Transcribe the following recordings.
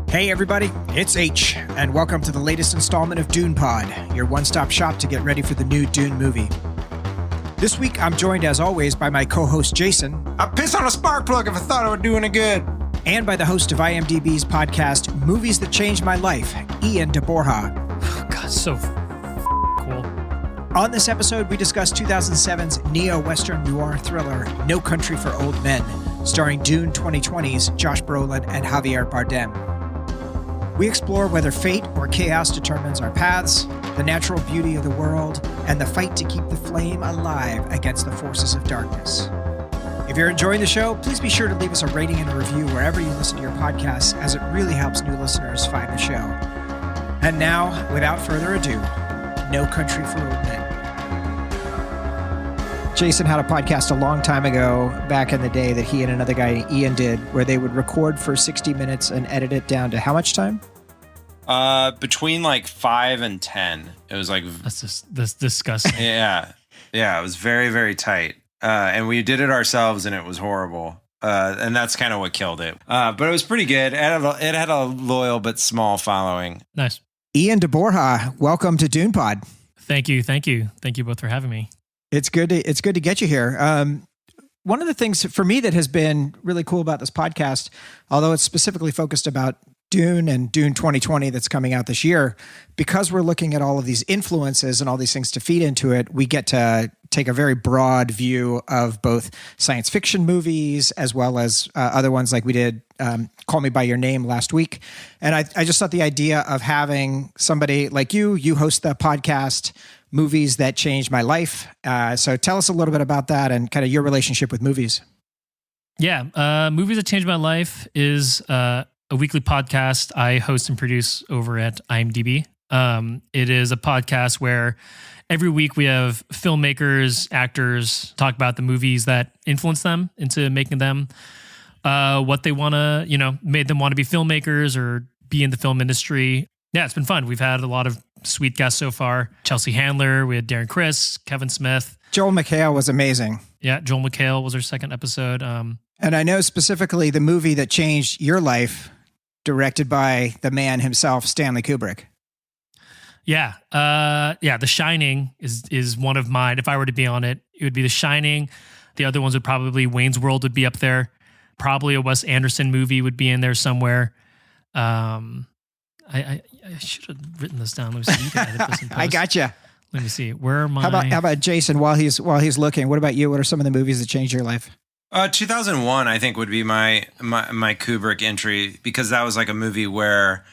Hey everybody, it's H, and welcome to the latest installment of Dune Pod, your one-stop shop to get ready for the new Dune movie. This week, I'm joined as always by my co-host Jason. I piss on a spark plug if I thought I would do any good. And by the host of IMDb's podcast, Movies That Changed My Life, Ian de Borja. Oh, God, so cool. On this episode, we discuss 2007's neo-Western noir thriller, No Country for Old Men, starring Dune 2020's Josh Brolin and Javier Bardem. We explore whether fate or chaos determines our paths, the natural beauty of the world, and the fight to keep the flame alive against the forces of darkness. If you're enjoying the show, please be sure to leave us a rating and a review wherever you listen to your podcasts, as it really helps new listeners find the show. And now, without further ado, No Country for Old Men. Jason had a podcast a long time ago, back in the day, that he and another guy, Ian, did, where they would record for 60 minutes and edit it down to how much time? Between like 5 and 10. It was like... That's disgusting. Yeah. Yeah, it was very, very tight. And we did it ourselves and it was horrible. And that's kind of what killed it. But it was pretty good. It had a loyal but small following. Nice. Ian de Borja, welcome to Dune Pod. Thank you. Thank you both for having me. It's good to get you here. One of the things for me that has been really cool about this podcast, although it's specifically focused about Dune and Dune 2020 that's coming out this year, because we're looking at all of these influences and all these things to feed into it, we get to take a very broad view of both science fiction movies as well as other ones like we did Call Me By Your Name last week. And I just thought the idea of having somebody like you host the podcast Movies That Changed My Life. So tell us a little bit about that and kind of your relationship with movies. Yeah. Movies That Changed My Life is a weekly podcast I host and produce over at IMDb. It is a podcast where every week we have filmmakers, actors talk about the movies that influence them into making them what they want to, made them want to be filmmakers or be in the film industry. Yeah, it's been fun. We've had a lot of sweet guests so far. Chelsea Handler, we had Darren Criss, Kevin Smith. Joel McHale was amazing. Yeah, Joel McHale was our second episode. And I know specifically the movie that changed your life, directed by the man himself, Stanley Kubrick. Yeah. The Shining is one of mine. If I were to be on it, it would be The Shining. The other ones would probably, Wayne's World would be up there. Probably a Wes Anderson movie would be in there somewhere. I should have written this down. Let me see. You can edit this in post. I gotcha. Let me see. Where am I? How about Jason while he's looking? What about you? What are some of the movies that changed your life? 2001, I think, would be my Kubrick entry, because that was like a movie where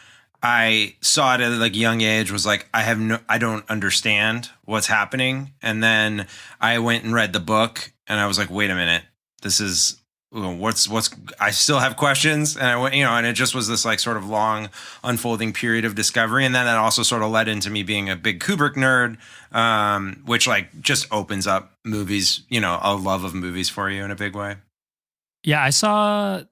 I saw it at like a young age, was like, I don't understand what's happening. And then I went and read the book and I was like, wait a minute, this is what's I still have questions. And I went, and it just was this like sort of long unfolding period of discovery. And then that also sort of led into me being a big Kubrick nerd, which like just opens up movies, a love of movies for you in a big way. Yeah, I saw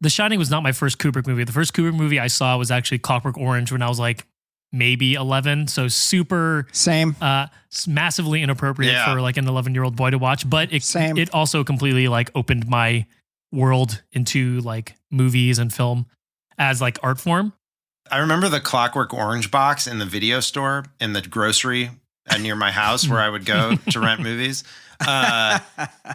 The Shining was not my first Kubrick movie. The first Kubrick movie I saw was actually Clockwork Orange when I was like maybe 11. So super same, massively inappropriate for like an 11-year-old boy to watch. But it also completely like opened my world into like movies and film as like art form. I remember the Clockwork Orange box in the video store in the grocery near my house where I would go to rent movies.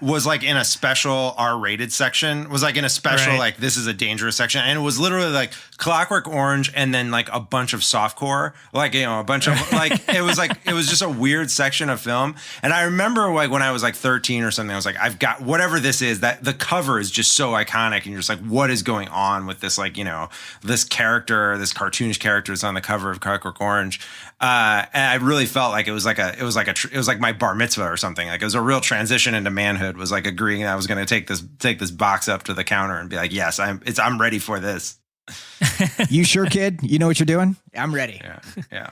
Was like in a special R-rated section, was like in a special, like this is a dangerous section. And it was literally like Clockwork Orange and then like a bunch of softcore, like, a bunch of like, it was just a weird section of film. And I remember like when I was like 13 or something, I was like, I've got whatever this is, that the cover is just so iconic. And you're just like, what is going on with this? Like, this character, this cartoonish character is on the cover of Clockwork Orange. And I really felt like it was like my bar mitzvah or something. Like it was a real transition into manhood, was like agreeing that I was going to take this box up to the counter and be like, yes, I'm ready for this. You sure, kid? You know what you're doing? I'm ready. Yeah.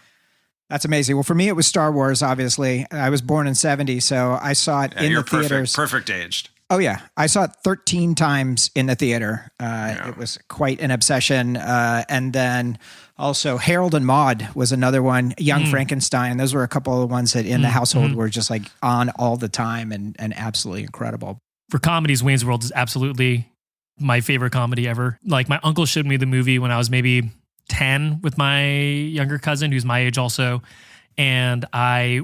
That's amazing. Well, for me, it was Star Wars, obviously. I was born in 70, so I saw it in the theaters. Perfect aged. Oh, yeah. I saw it 13 times in the theater. It was quite an obsession. And then also Harold and Maude was another one. Young Frankenstein. Those were a couple of ones that in the household were just like on all the time and absolutely incredible. For comedies, Wayne's World is absolutely my favorite comedy ever. Like my uncle showed me the movie when I was maybe 10 with my younger cousin, who's my age also. And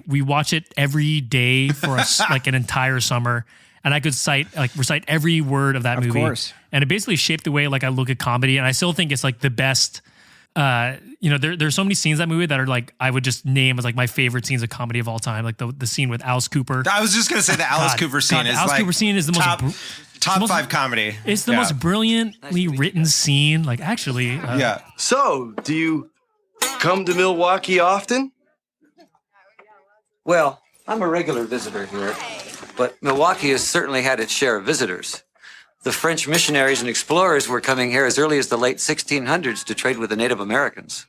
we watch it every day for us, like an entire summer. And I could recite every word of that movie. Of course. And it basically shaped the way like I look at comedy. And I still think it's like the best. There's so many scenes in that movie that are like I would just name as like my favorite scenes of comedy of all time. Like the scene with Alice Cooper. I was just gonna say the Alice Cooper scene is Alice like Cooper scene is the top most top 5 comedy. It's the most brilliantly written scene. Like actually, yeah. So, do you come to Milwaukee often? Well, I'm a regular visitor here, but Milwaukee has certainly had its share of visitors. The French missionaries and explorers were coming here as early as the late 1600s to trade with the Native Americans.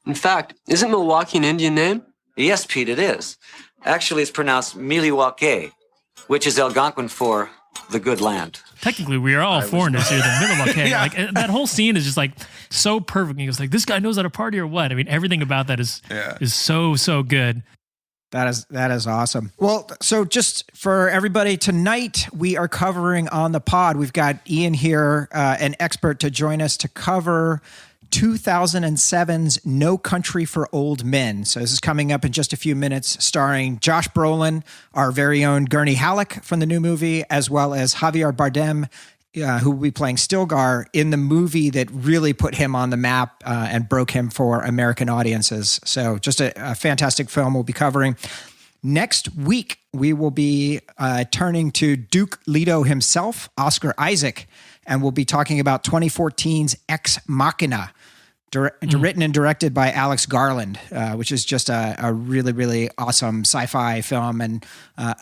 In fact, isn't Milwaukee an Indian name? Yes, Pete, it is. Actually, it's pronounced Milwaukee, which is Algonquin for the good land. Technically, we are all foreigners here. The Milwaukee, Yeah. like that whole scene is just like so perfect. He goes like, "This guy knows how to party or what?" I mean, everything about that is so good. That is awesome. Well, so just for everybody tonight, we are covering on the pod. We've got Ian here, an expert to join us to cover 2007's No Country for Old Men. So this is coming up in just a few minutes, starring Josh Brolin, our very own Gurney Halleck from the new movie, as well as Javier Bardem, who will be playing Stilgar in the movie that really put him on the map and broke him for American audiences. So just a fantastic film we'll be covering. Next week, we will be turning to Duke Leto himself, Oscar Isaac, and we'll be talking about 2014's Ex Machina, written and directed by Alex Garland, which is just a really, really awesome sci-fi film. And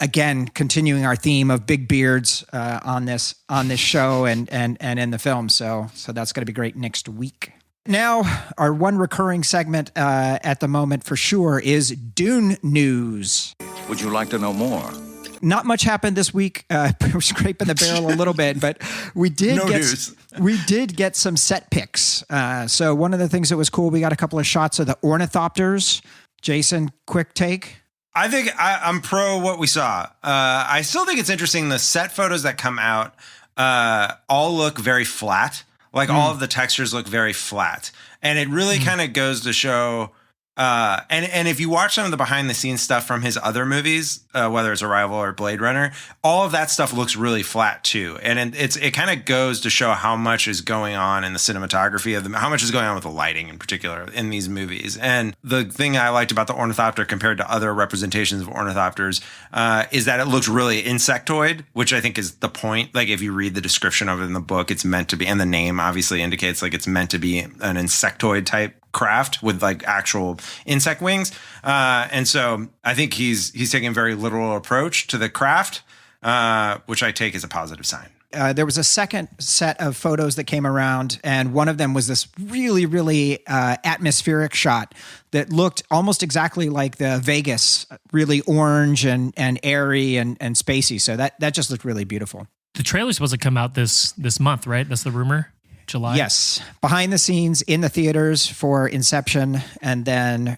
again, continuing our theme of big beards on this show and in the film. So that's going to be great next week. Now, our one recurring segment at the moment for sure is Dune News. Would you like to know more? Not much happened this week. We're scraping the barrel a little bit, but we did get some set picks. So one of the things that was cool, we got a couple of shots of the ornithopters. Jason, quick take. I think I'm pro what we saw. I still think it's interesting. The set photos that come out all look very flat. Like all of the textures look very flat. And it really kind of goes to show... and if you watch some of the behind the scenes stuff from his other movies, whether it's Arrival or Blade Runner, all of that stuff looks really flat too. And it kind of goes to show how much is going on in the cinematography of them, how much is going on with the lighting in particular in these movies. And the thing I liked about the ornithopter compared to other representations of ornithopters is that it looks really insectoid, which I think is the point. Like if you read the description of it in the book, it's meant to be, and the name obviously indicates like it's meant to be an insectoid type craft with like actual insect wings. And so I think he's taking a very literal approach to the craft, which I take as a positive sign. There was a second set of photos that came around, and one of them was this really, really atmospheric shot that looked almost exactly like the Vegas, really orange and airy and spacey. So that just looked really beautiful. The trailer's supposed to come out this month, right? That's the rumor. July? Yes. Behind the scenes in the theaters for Inception and then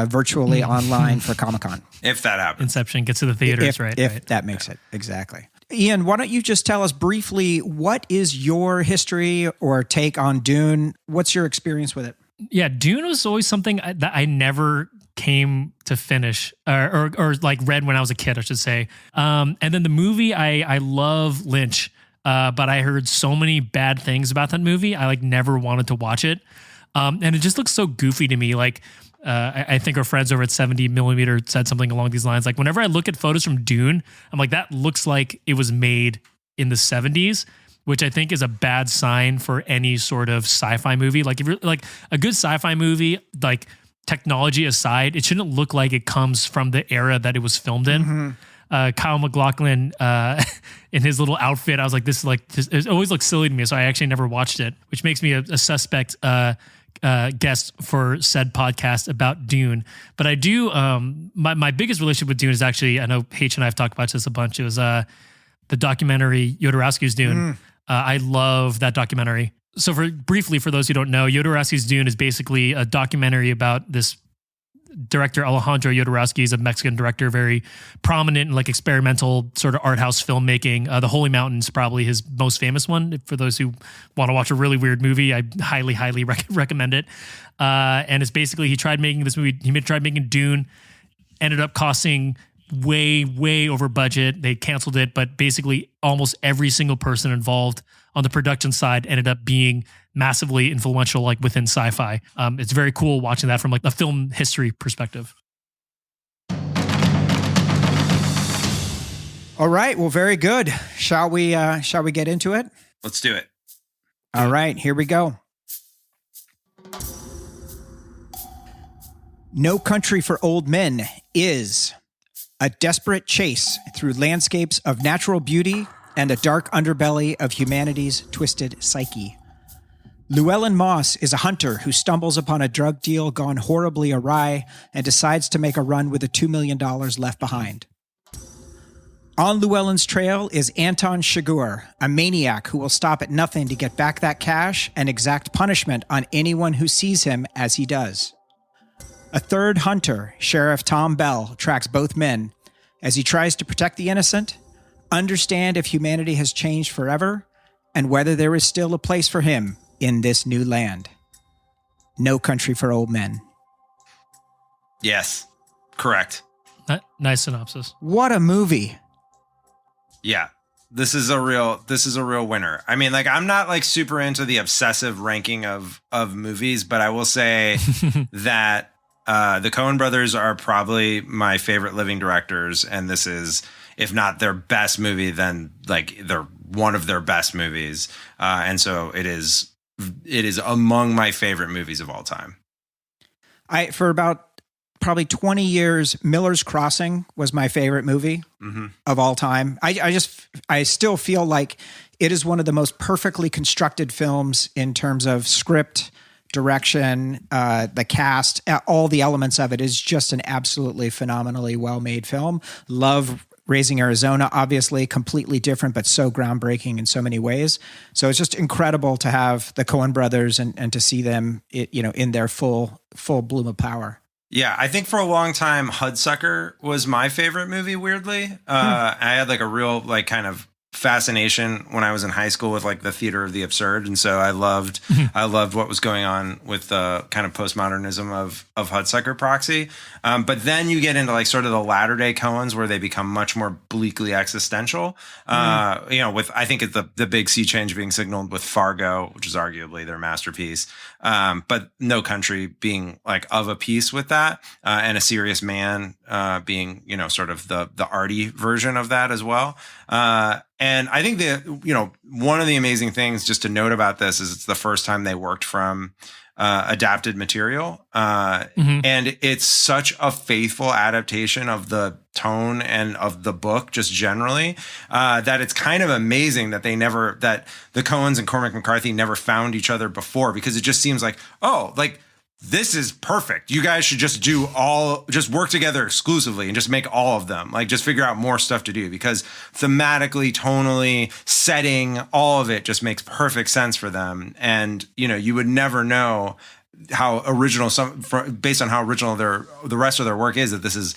virtually online for Comic-Con. If that happens. Inception gets to the theaters, right? If that makes it. Exactly. Ian, why don't you just tell us briefly, what is your history or take on Dune? What's your experience with it? Yeah, Dune was always something that I never came to finish or like read when I was a kid, I should say. And then the movie, I love Lynch. But I heard so many bad things about that movie. I like never wanted to watch it. And it just looks so goofy to me. Like, I think our friends over at 70mm said something along these lines. Like whenever I look at photos from Dune, I'm like, that looks like it was made in the 70s, which I think is a bad sign for any sort of sci-fi movie. Like if you're like a good sci-fi movie, like technology aside, it shouldn't look like it comes from the era that it was filmed in. Mm-hmm. Kyle MacLachlan in his little outfit, I was like, it always looks silly to me, so I actually never watched it, which makes me a suspect guest for said podcast about Dune. But I do, my biggest relationship with Dune is actually, I know Haitch and I have talked about this a bunch, it was the documentary Jodorowsky's Dune. I love that documentary. So briefly, for those who don't know, Jodorowsky's Dune is basically a documentary about this director Alejandro Jodorowsky is a Mexican director, very prominent in like experimental sort of art house filmmaking. The Holy Mountain is probably his most famous one. For those who want to watch a really weird movie, I highly recommend it. And it's basically, he tried making this movie. He tried making Dune, ended up costing way over budget. They canceled it, but basically almost every single person involved on the production side ended up being massively influential, like within sci-fi. It's very cool watching that from like a film history perspective. All right. Well, very good. Shall we get into it? Let's do it. All right, here we go. No Country for Old Men is a desperate chase through landscapes of natural beauty and a dark underbelly of humanity's twisted psyche. Llewellyn Moss is a hunter who stumbles upon a drug deal gone horribly awry and decides to make a run with the $2 million left behind. On Llewellyn's trail is Anton Chigurh, a maniac who will stop at nothing to get back that cash and exact punishment on anyone who sees him as he does. A third hunter, Sheriff Tom Bell, tracks both men as he tries to protect the innocent, understand if humanity has changed forever, and whether there is still a place for him in this new land. No Country for Old Men. Yes, correct. Nice synopsis. What a movie. Yeah. This is a real winner. I mean, like, I'm not like super into the obsessive ranking of movies, but I will say that the Coen Brothers are probably my favorite living directors, and this is, if not their best movie, then like they're one of their best movies. And so it is among my favorite movies of all time. For about probably 20 years, Miller's Crossing was my favorite movie of all time. I still feel like it is one of the most perfectly constructed films in terms of script, direction, the cast, all the elements of it is just an absolutely phenomenally well-made film. Love Raising Arizona, obviously completely different, but so groundbreaking in so many ways. So it's just incredible to have the Coen Brothers and to see them, in their full bloom of power. Yeah, I think for a long time, Hudsucker was my favorite movie, weirdly. I had like a real like kind of fascination when I was in high school with like the theater of the absurd. And so I loved what was going on with the kind of postmodernism of Hudsucker Proxy. But then you get into like sort of the latter day Coens where they become much more bleakly existential. With, I think it's the big sea change being signaled with Fargo, which is arguably their masterpiece. But No Country being like of a piece with that, and A Serious Man being, sort of the arty version of that as well. And I think one of the amazing things just to note about this is it's the first time they worked from adapted material. And it's such a faithful adaptation of the tone and of the book just generally, that it's kind of amazing that that the Coens and Cormac McCarthy never found each other before, because it just seems like, this is perfect. You guys should just work together exclusively and just make all of them. Like, just figure out more stuff to do, because thematically, tonally, setting, all of it just makes perfect sense for them. And, you would never know how original based on how original the rest of their work is, that this is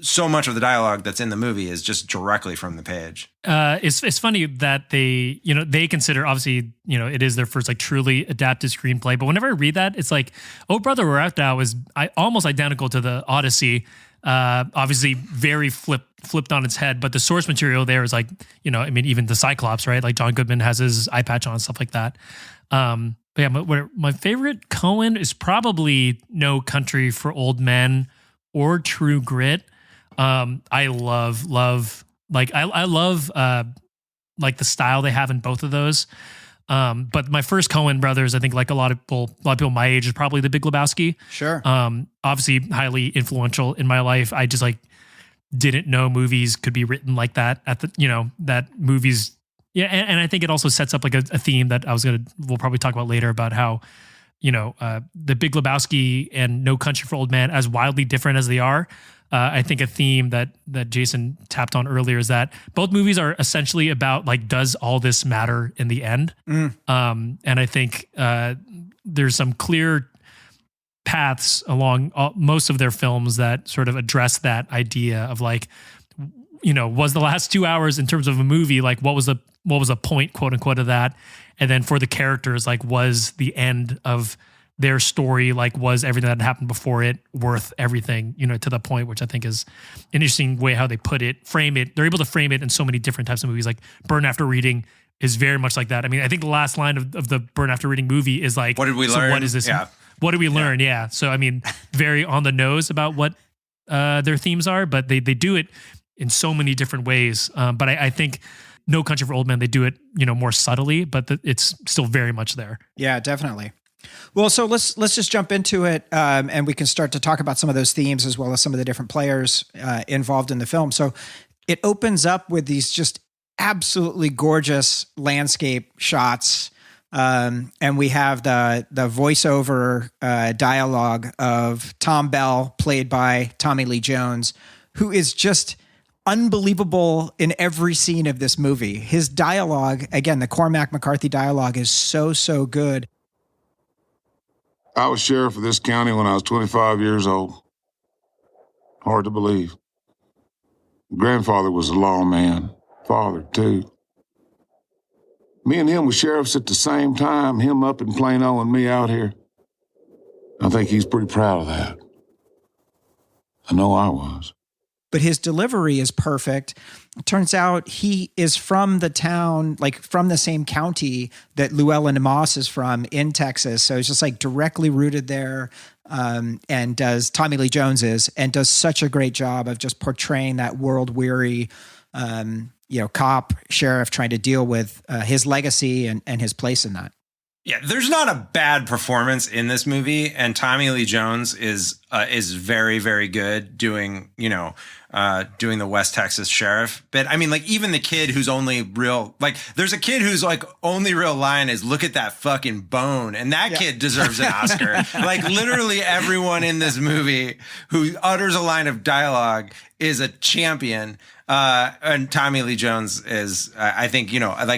so much of the dialogue that's in the movie is just directly from the page. It's funny that they consider, obviously, it is their first like truly adapted screenplay. But whenever I read that, it's like, Oh Brother, Where Art Thou is almost identical to the Odyssey. Obviously very flipped on its head, but the source material there is like, even the Cyclops, right? Like John Goodman has his eye patch on, stuff like that. But yeah, my favorite Coen is probably No Country for Old Men or True Grit. I love like I love like the style they have in both of those. But my first Coen Brothers, I think, like a lot of people my age, is probably The Big Lebowski. Sure. Obviously highly influential in my life. I just like didn't know movies could be written like that that movies. Yeah. And I think it also sets up like a theme that we'll probably talk about later about how, The Big Lebowski and No Country for Old Men, as wildly different as they are, I think a theme that Jason tapped on earlier is that both movies are essentially about like, does all this matter in the end? And I think there's some clear paths along most of their films that sort of address that idea of like, was the last 2 hours in terms of a movie, like what was a point, quote unquote, of that? And then for the characters, like was the end of their story, like was everything that happened before it worth everything, to the point, which I think is an interesting way how they frame it. They're able to frame it in so many different types of movies. Like Burn After Reading is very much like that. I mean, I think the last line of the Burn After Reading movie is like, what did we learn? What is this? Yeah. What did we learn? Yeah. So, I mean, very on the nose about what their themes are, but they do it in so many different ways. But I think No Country for Old Men, they do it, more subtly, but it's still very much there. Yeah, definitely. Well, so let's just jump into it, and we can start to talk about some of those themes as well as some of the different players involved in the film. So it opens up with these just absolutely gorgeous landscape shots. And we have the voiceover dialogue of Tom Bell, played by Tommy Lee Jones, who is just unbelievable in every scene of this movie. His dialogue, again, the Cormac McCarthy dialogue is so good. I was sheriff of this county when I was 25 years old. Hard to believe. Grandfather was a lawman. Father, too. Me and him were sheriffs at the same time, him up in Plano and me out here. I think he's pretty proud of that. I know I was. But his delivery is perfect. It turns out he is from the town, like from the same county that Llewellyn Moss is from in Texas. So it's just like directly rooted there. And Tommy Lee Jones does such a great job of just portraying that world-weary, cop, sheriff trying to deal with his legacy and his place in that. Yeah, there's not a bad performance in this movie, and Tommy Lee Jones is very, very good doing the West Texas sheriff. But I mean, like even the kid who's only real, like there's a kid who's like only real line is look at that fucking bone, and that kid deserves an Oscar. Like literally everyone in this movie who utters a line of dialogue is a champion. And Tommy Lee Jones is, I think,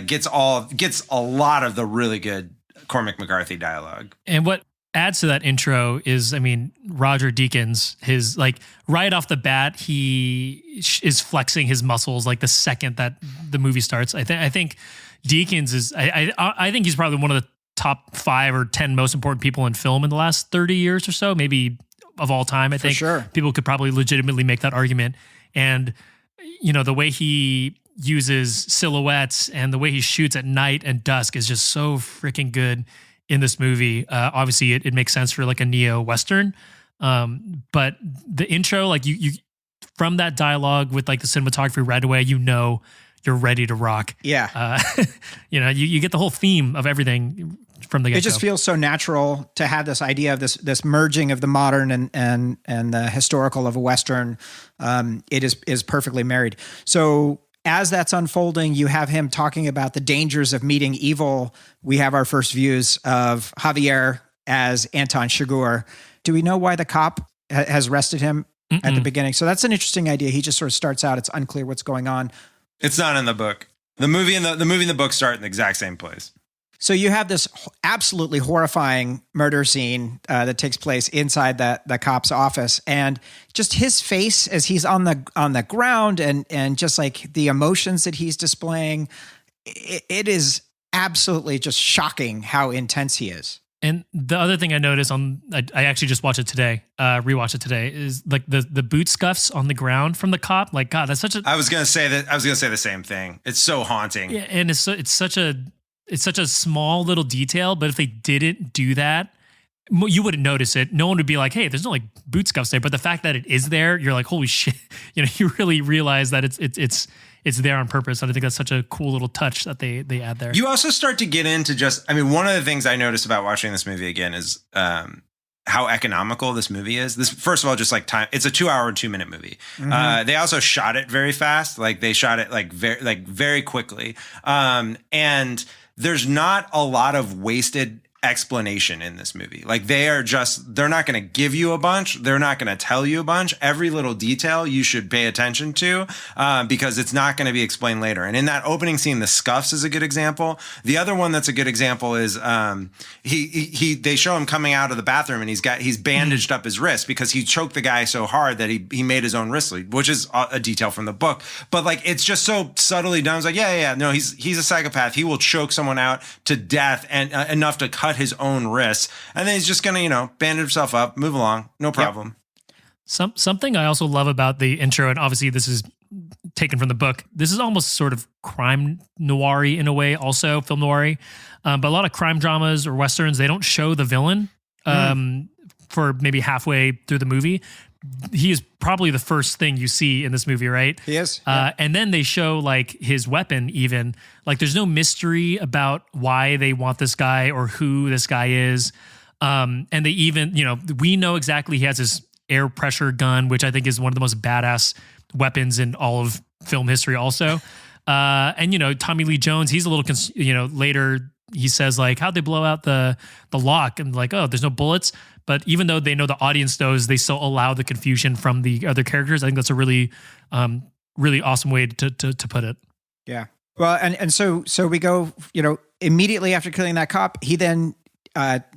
gets a lot of the really good Cormac McCarthy dialogue. And what adds to that intro is, I mean, Roger Deakins, his like right off the bat, he is flexing his muscles like the second that the movie starts. I think Deakins is, I think he's probably one of the top 5 or 10 most important people in film in the last 30 years or so, maybe of all time. I think sure. People could probably legitimately make that argument. And, the way he uses silhouettes and the way he shoots at night and dusk is just so freaking good in this movie. Obviously it makes sense for like a neo-Western. But the intro, like you from that dialogue with like the cinematography right away, you're ready to rock. Yeah. You get the whole theme of everything from the get-go. It just feels so natural to have this idea of this merging of the modern and the historical of a Western. It is perfectly married. So as that's unfolding, you have him talking about the dangers of meeting evil. We have our first views of Javier as Anton Chigurh. Do we know why the cop has arrested him at the beginning? So that's an interesting idea. He just sort of starts out. It's unclear what's going on. It's not in the book. The movie and the book start in the exact same place. So you have this absolutely horrifying murder scene that takes place inside the cop's office, and just his face as he's on the ground and just like the emotions that he's displaying, it is absolutely just shocking how intense he is. And the other thing I noticed I actually just watched it today, rewatched it today, is like the boot scuffs on the ground from the cop. Like, God, that's such a. I was gonna say the same thing. It's so haunting. Yeah, and it's such a small little detail, but if they didn't do that, you wouldn't notice it. No one would be like, hey, there's no like boot scuffs there. But the fact that it is there, you're like, holy shit. You really realize that it's there on purpose. And I think that's such a cool little touch that they add there. You also start to get into one of the things I noticed about watching this movie again is how economical this movie is. This, first of all, just like time, it's a 2 hour and 2 minute movie. Mm-hmm. They also shot it very fast. Like they shot it very quickly. And there's not a lot of wasted explanation in this movie. Like they're not going to give you a bunch. They're not going to tell you a bunch. Every little detail you should pay attention to because it's not going to be explained later. And in that opening scene, the scuffs is a good example. The other one that's a good example is they show him coming out of the bathroom and he's bandaged up his wrist because he choked the guy so hard that he made his own wrist bleed, which is a detail from the book. But like it's just so subtly done. It's like, no, he's a psychopath. He will choke someone out to death and enough to cut his own wrists, and then he's just gonna bandage himself up, move along, no problem. Yep. Something I also love about the intro, and obviously this is taken from the book, this is almost sort of crime noir in a way, also film noir, but a lot of crime dramas or westerns, they don't show the villain for maybe halfway through the movie. He is probably the first thing you see in this movie, right? He is. And then they show like his weapon even. Like there's no mystery about why they want this guy or who this guy is. And they even, we know exactly he has his air pressure gun, which I think is one of the most badass weapons in all of film history also. And, Tommy Lee Jones, he's a little, later he says like, how'd they blow out the lock? And like, oh, there's no bullets. But even though they know the audience knows, they still allow the confusion from the other characters. I think that's a really, really awesome way to put it. Yeah. Well, and so we go, immediately after killing that cop, he then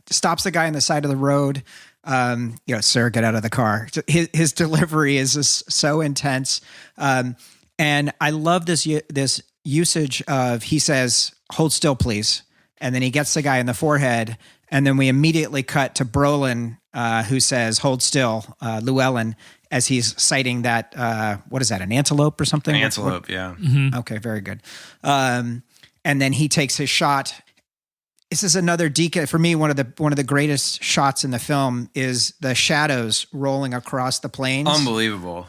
stops the guy on the side of the road. Sir, get out of the car. His delivery is just so intense. And I love this usage of, he says, hold still, please. And then he gets the guy in the forehead. And then we immediately cut to Brolin, who says, hold still, Llewellyn, as he's citing that, what is that, an antelope or something? An antelope, yeah. Mm-hmm. Okay, very good. And then he takes his shot. This is another deacon. For me, one of the greatest shots in the film is the shadows rolling across the plains. Unbelievable.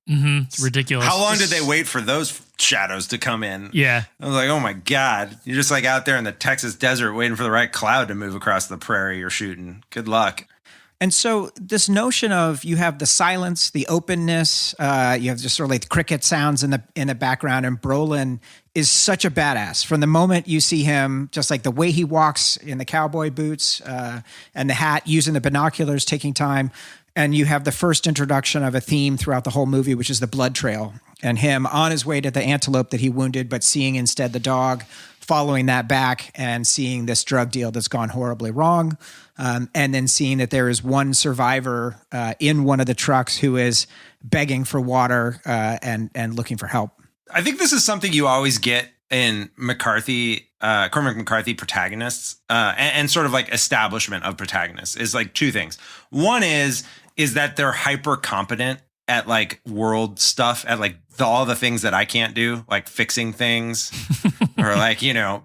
Mm-hmm. It's ridiculous. How long did they wait for those shadows to come in? Yeah. I was like, oh my God. You're just like out there in the Texas desert waiting for the right cloud to move across the prairie you're shooting. Good luck. And so this notion of you have the silence, the openness, you have just sort of like cricket sounds in the background, and Brolin is such a badass. From the moment you see him, just like the way he walks in the cowboy boots and the hat, using the binoculars, taking time. And you have the first introduction of a theme throughout the whole movie, which is the blood trail, and him on his way to the antelope that he wounded, but seeing instead the dog, following that back and seeing this drug deal that's gone horribly wrong. And then seeing that there is one survivor in one of the trucks who is begging for water and looking for help. I think this is something you always get in Cormac McCarthy protagonists and sort of like establishment of protagonists is like two things. One is that they're hyper competent at like world stuff, at like all the things that I can't do, like fixing things or like,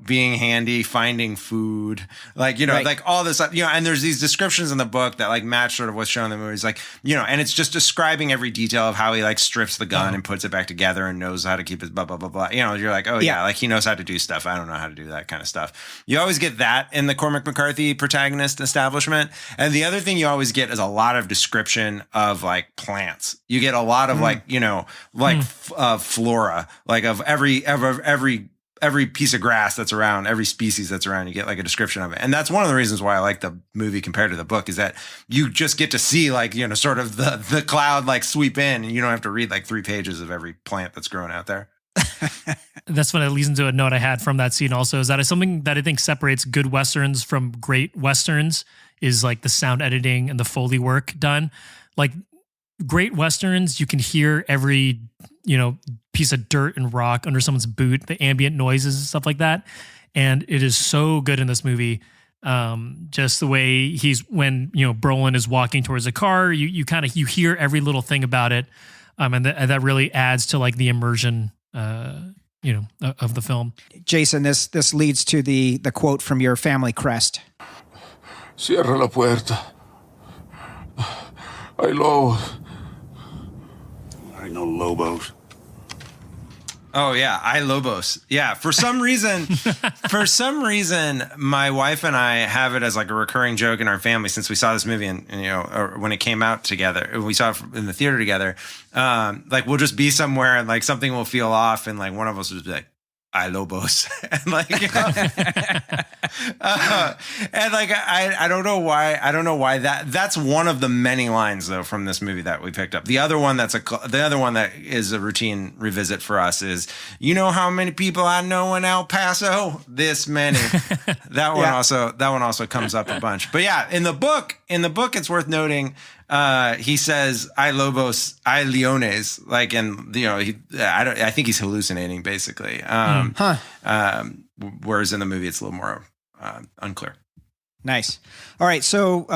being handy, finding food, like, right. like all this stuff, and there's these descriptions in the book that like match sort of what's shown in the movies, like, and it's just describing every detail of how he like strips the gun and puts it back together and knows how to keep his blah, blah, blah, blah. You're like, oh yeah, like he knows how to do stuff. I don't know how to do that kind of stuff. You always get that in the Cormac McCarthy protagonist establishment. And the other thing you always get is a lot of description of like plants. You get a lot of like, flora, like of every piece of grass that's around, every species that's around, you get like a description of it. And that's one of the reasons why I like the movie compared to the book, is that you just get to see like, sort of the cloud like sweep in, and you don't have to read like 3 pages of every plant that's growing out there. That's when it leads into a note I had from that scene also, is that it's something that I think separates good Westerns from great Westerns is like the sound editing and the Foley work done. Like great Westerns, you can hear every, piece of dirt and rock under someone's boot, the ambient noises and stuff like that. And it is so good in this movie. Just the way when Brolin is walking towards a car, you hear every little thing about it. And that really adds to like the immersion, of the film. Jason, this leads to the quote from your family crest. Cierra la puerta. Hay lobos. Ain't no lobos. Oh yeah, I Lobos. Yeah, for some reason, my wife and I have it as like a recurring joke in our family since we saw this movie and or when it came out together, we saw it in the theater together. Like we'll just be somewhere and like something will feel off, and like one of us will just be like, "I Lobos," and like And like I don't know why that's one of the many lines though from this movie that we picked up. The other one that is a routine revisit for us is, you know how many people I know in El Paso? This many. That one also comes up a bunch. But yeah, in the book it's worth noting he says "I lobos, I leones," like, and I think he's hallucinating basically. Whereas in the movie it's a little more unclear. Nice. All right, so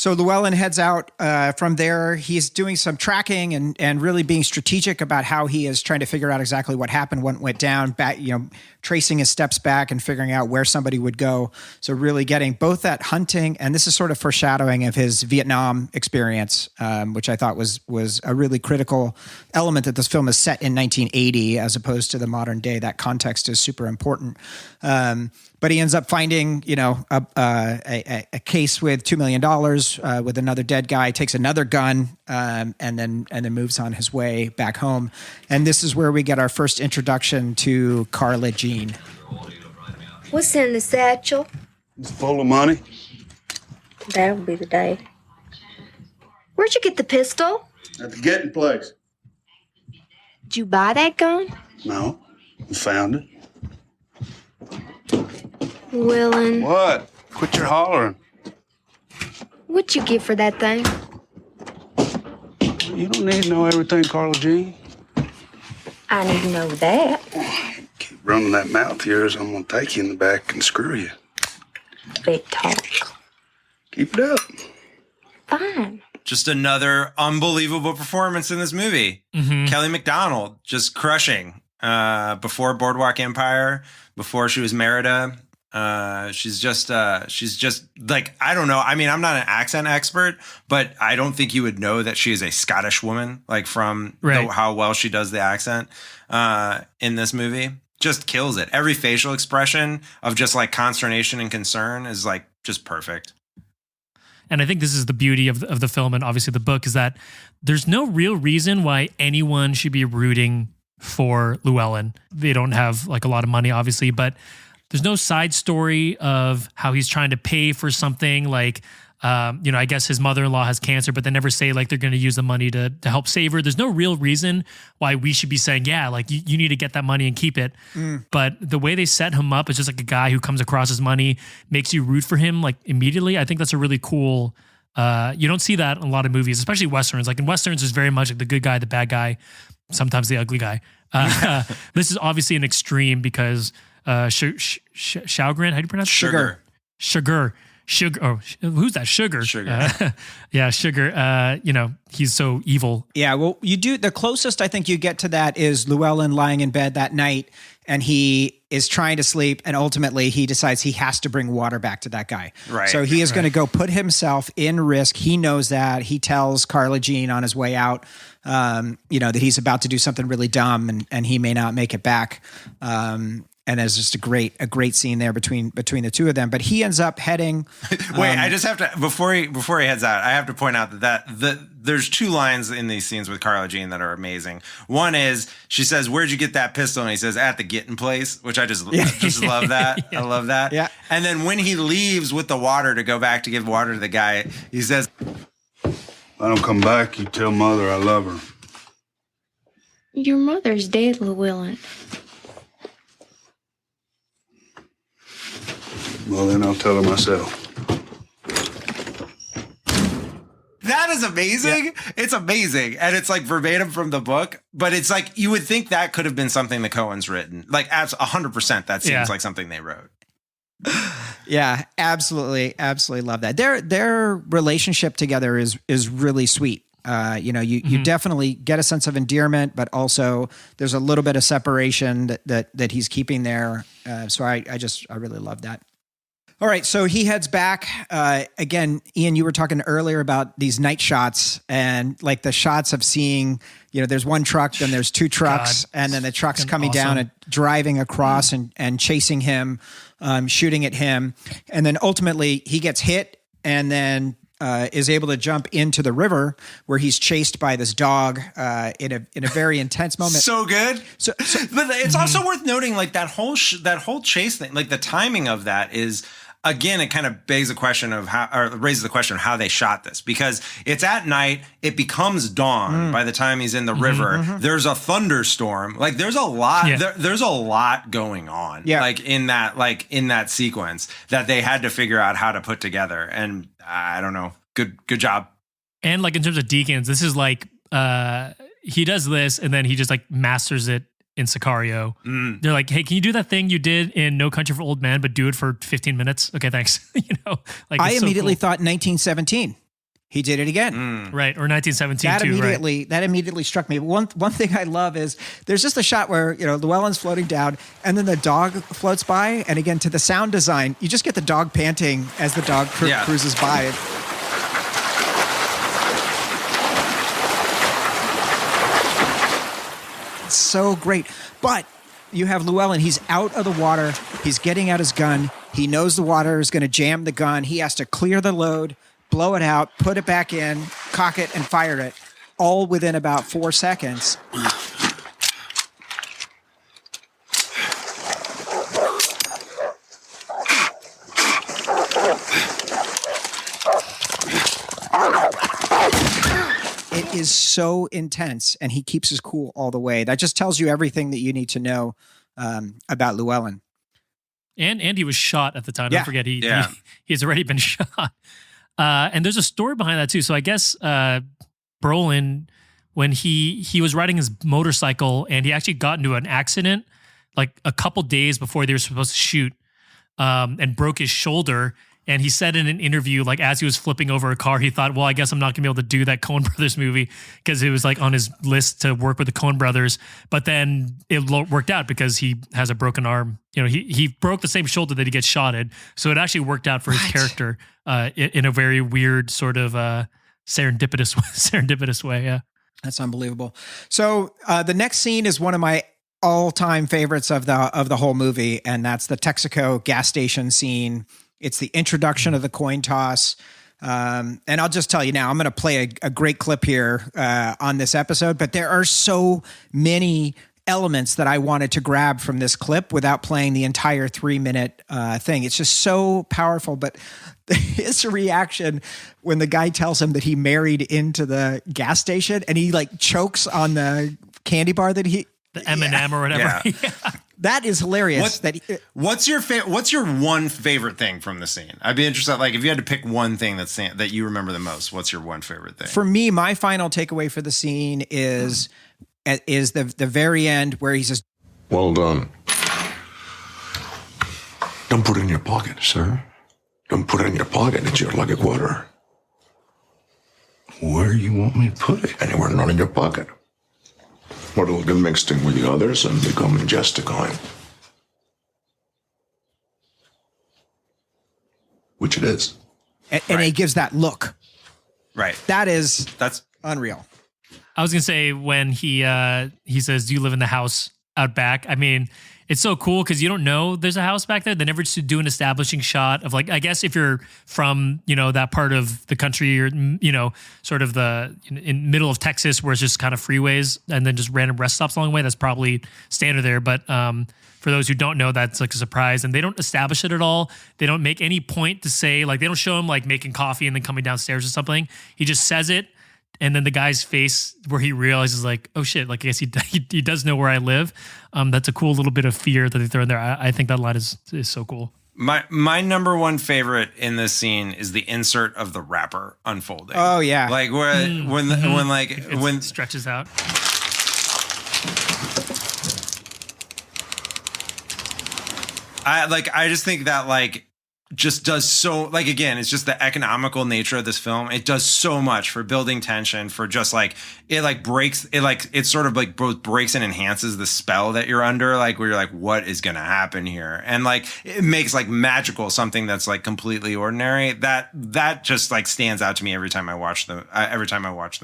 Llewellyn heads out from there. He's doing some tracking and really being strategic about how he is trying to figure out exactly what happened, what went down, back, tracing his steps back and figuring out where somebody would go. So really getting both that hunting, and this is sort of foreshadowing of his Vietnam experience, which I thought was a really critical element, that this film is set in 1980 as opposed to the modern day. That context is super important. But he ends up finding, a case with $2 million with another dead guy, takes another gun, and then moves on his way back home. And this is where we get our first introduction to Carla Jean. What's in the satchel? It's full of money. That'll be the day. Where'd you get the pistol? At the getting place. Did you buy that gun? No, I found it. Willin, What? Quit your hollering. what'd you give for that thing? You don't need to know everything, Carla Jean. I need to know that. Keep running that mouth of yours, I'm gonna take you in the back and screw you. Big talk. Keep it up. Fine. Just another unbelievable performance in this movie. Kelly MacDonald just crushing. Before Boardwalk Empire, before she was Merida. She's just like, I don't know. I mean, I'm not an accent expert, but I don't think you would know that she is a Scottish woman, like from how well she does the accent in this movie. Just kills it. Every facial expression of just like consternation and concern is like just perfect. And I think this is the beauty of the film and obviously the book, is that there's no real reason why anyone should be rooting for Llewellyn. They don't have like a lot of money, obviously, but there's no side story of how he's trying to pay for something like, I guess his mother-in-law has cancer, but they never say like they're going to use the money to help save her. There's no real reason why we should be saying, yeah, like you need to get that money and keep it. But the way they set him up is just like a guy who comes across his money, makes you root for him like immediately. I think that's a really cool, you don't see that in a lot of movies, especially Westerns. Like in Westerns, there's very much like the good guy, the bad guy, sometimes the ugly guy. This is obviously an extreme because Sjogren, how do you pronounce it? Sugar. Oh, who's that? Sugar. Yeah, Sugar. He's so evil. Yeah, well, the closest I think you get to that is Llewellyn lying in bed that night, and he is trying to sleep, and ultimately he decides he has to bring water back to that guy. Right. So he is going to go put himself in risk. He knows that. He tells Carla Jean on his way out, that he's about to do something really dumb, and he may not make it back. And there's just a great scene there between the two of them. But he ends up heading. Wait, I just have to before he heads out, I have to point out that there's two lines in these scenes with Carla Jean that are amazing. One is she says, "Where'd you get that pistol?" And he says, "At the getting place," which I just love that. Yeah. I love that. Yeah. And then when he leaves with the water to go back to give water to the guy, he says, If I don't come back, you tell Mother I love her. Your mother's dead, Llewellyn. Well, then I'll tell her myself. that is amazing. Yeah. It's amazing. And it's like verbatim from the book, but it's like, you would think that could have been something the Coens written. Like 100% that seems like something they wrote. Yeah, absolutely. Absolutely love that. Their relationship together is really sweet. You definitely get a sense of endearment, but also there's a little bit of separation that he's keeping there. So I really love that. All right, so he heads back. Again, Ian, you were talking earlier about these night shots and like the shots of seeing, there's one truck, then there's two trucks, and then the truck's coming down and driving across and chasing him, shooting at him. And then ultimately he gets hit, and then is able to jump into the river where he's chased by this dog in a very intense moment. So good. So But it's also worth noting, like that whole chase thing, like the timing of that is, again, it kind of begs the question of raises the question of how they shot this, because it's at night, it becomes dawn by the time he's in the river. There's a thunderstorm. Like there's a lot, there's a lot going on. Yeah. Like in that sequence that they had to figure out how to put together. And I don't know. Good job. And like in terms of Deacons, this is like he does this and then he just like masters it in Sicario. They're like, hey, can you do that thing you did in No Country for Old Men, but do it for 15 minutes? Okay, thanks. Like I immediately thought 1917. He did it again. Right, or 1917 That immediately struck me. One thing I love is there's just a shot where, Llewellyn's floating down and then the dog floats by. And again, to the sound design, you just get the dog panting as the dog cruises by. So great. But you have Llewellyn, he's out of the water, he's getting out his gun, he knows the water is going to jam the gun, he has to clear the load, blow it out, put it back in, cock it, and fire it, all within about 4 seconds. It is so intense, and he keeps his cool all the way. That just tells you everything that you need to know about Llewellyn. And he was shot at the time. Yeah. Don't forget, he's already been shot. And there's a story behind that too. So I guess Brolin, when he was riding his motorcycle and he actually got into an accident like a couple days before they were supposed to shoot, and broke his shoulder. And he said in an interview, like as he was flipping over a car, he thought, well, I guess I'm not gonna be able to do that Coen Brothers movie because it was like on his list to work with the Coen Brothers. But then it worked out because he has a broken arm. He broke the same shoulder that he gets shotted. So it actually worked out for his character in a very weird sort of serendipitous way. Yeah. That's unbelievable. So the next scene is one of my all-time favorites of the whole movie, and that's the Texaco gas station scene. It's the introduction of the coin toss. And I'll just tell you now, I'm going to play a great clip here on this episode, but there are so many elements that I wanted to grab from this clip without playing the entire 3-minute thing. It's just so powerful. But his reaction when the guy tells him that he married into the gas station and he like chokes on the candy bar that the M&M or whatever. Yeah. That is hilarious. What's your one favorite thing from the scene? I'd be interested. Like, if you had to pick one thing that you remember the most, what's your one favorite thing? For me, my final takeaway for the scene is the very end where he says, "Well done. Don't put it in your pocket, sir. Don't put it in your pocket. It's your lucky quarter. Where you want me to put it? Anywhere, not in your pocket. Or it'll get mixed in with the others and become just a coin. Which it is." And he gives that look. Right. That's unreal. I was gonna say when he says, "Do you live in the house out back?" I mean, it's so cool because you don't know there's a house back there. They never just do an establishing shot of like, I guess if you're from, that part of the country or, sort of in middle of Texas where it's just kind of freeways and then just random rest stops along the way, that's probably standard there. But for those who don't know, that's like a surprise and they don't establish it at all. They don't make any point to say, like, they don't show him like making coffee and then coming downstairs or something. He just says it. And then the guy's face where he realizes like, oh shit, like I guess he does know where I live. That's a cool little bit of fear that they throw in there. I think that line is so cool. My number one favorite in this scene is the insert of the wrapper unfolding. Oh yeah. Like when it stretches out. I just think that like just does so, like, again, it's just the economical nature of this film. It does so much for building tension, for just like it sort of like both breaks and enhances the spell that you're under, like where you're like, what is going to happen here? And like it makes like magical something that's like completely ordinary. That just like stands out to me every time I watch the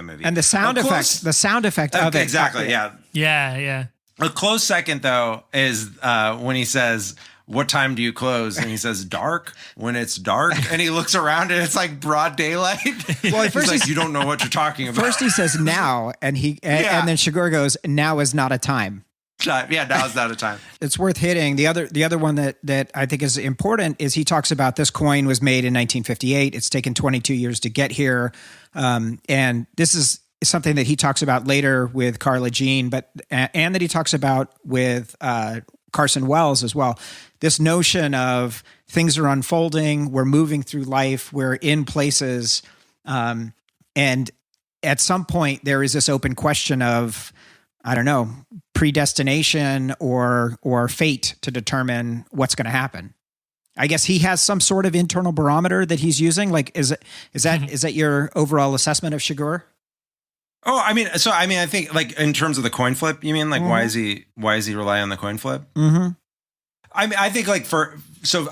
movie. And the sound effect of it. Exactly. Yeah. Yeah. Yeah. A close second though is when he says, what time do you close? And he says, dark, when it's dark. And he looks around and it's like broad daylight. Well, at first he's like, you don't know what you're talking about. First he says now, and then Chigurh goes, now is not a time. Yeah, now is not a time. It's worth hitting. The other one that I think is important is he talks about this coin was made in 1958. It's taken 22 years to get here. And this is something that he talks about later with Carla Jean, and that he talks about with Carson Wells as well. This notion of things are unfolding, we're moving through life, we're in places, and at some point there is this open question of, I don't know, predestination or fate to determine what's going to happen. I guess he has some sort of internal barometer that he's using. Like, is that your overall assessment of Chigurh? Oh, I think like in terms of the coin flip, you mean like why is he rely on the coin flip? Mm-hmm. I think like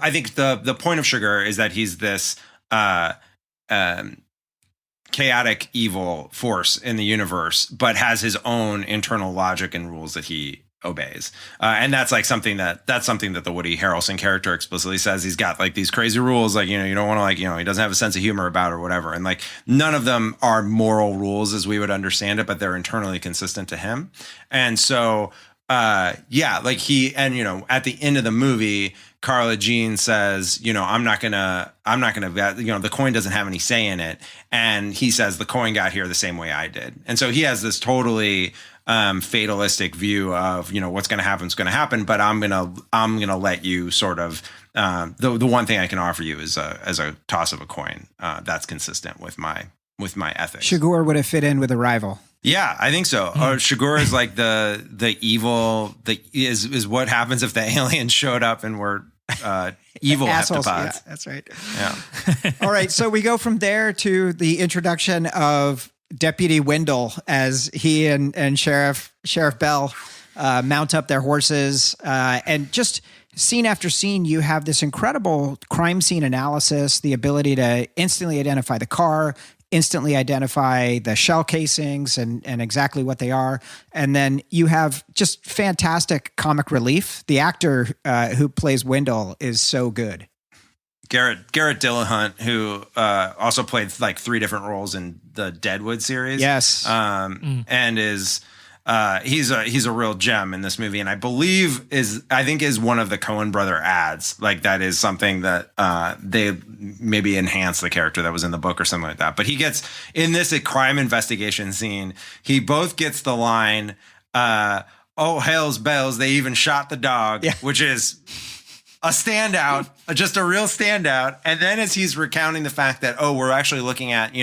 I think the point of Chigurh is that he's this chaotic evil force in the universe, but has his own internal logic and rules that he obeys. And that's like something that the Woody Harrelson character explicitly says. He's got like these crazy rules, like, you don't want to like, he doesn't have a sense of humor about or whatever. And like none of them are moral rules as we would understand it, but they're internally consistent to him. And so, at the end of the movie, Carla Jean says, I'm not gonna bet, the coin doesn't have any say in it. And he says the coin got here the same way I did. And so he has this totally fatalistic view of, what's going to happen, but I'm going to let you sort of, the one thing I can offer you is as a toss of a coin that's consistent with my ethics. Chigurh would have fit in with Arrival. Yeah, I think so. Chigurh is like the evil is what happens if the aliens showed up and were evil heptapods. Yeah, that's right. Yeah. All right, so we go from there to the introduction of Deputy Wendell as he and Sheriff Bell mount up their horses, and just scene after scene, you have this incredible crime scene analysis, the ability to instantly identify the car, instantly identify the shell casings and exactly what they are. And then you have just fantastic comic relief. The actor who plays Wendell is so good. Garrett Dillahunt, who also played like 3 different roles in the Deadwood series. Yes. And is he's a real gem in this movie, and I believe is one of the Coen brother ads. Like that is something that they maybe enhanced the character that was in the book or something like that. But he gets in this a crime investigation scene. He both gets the line, "Oh hell's bells, they even shot the dog," which is a standout, just a real standout. And then as he's recounting the fact that, we're actually looking at,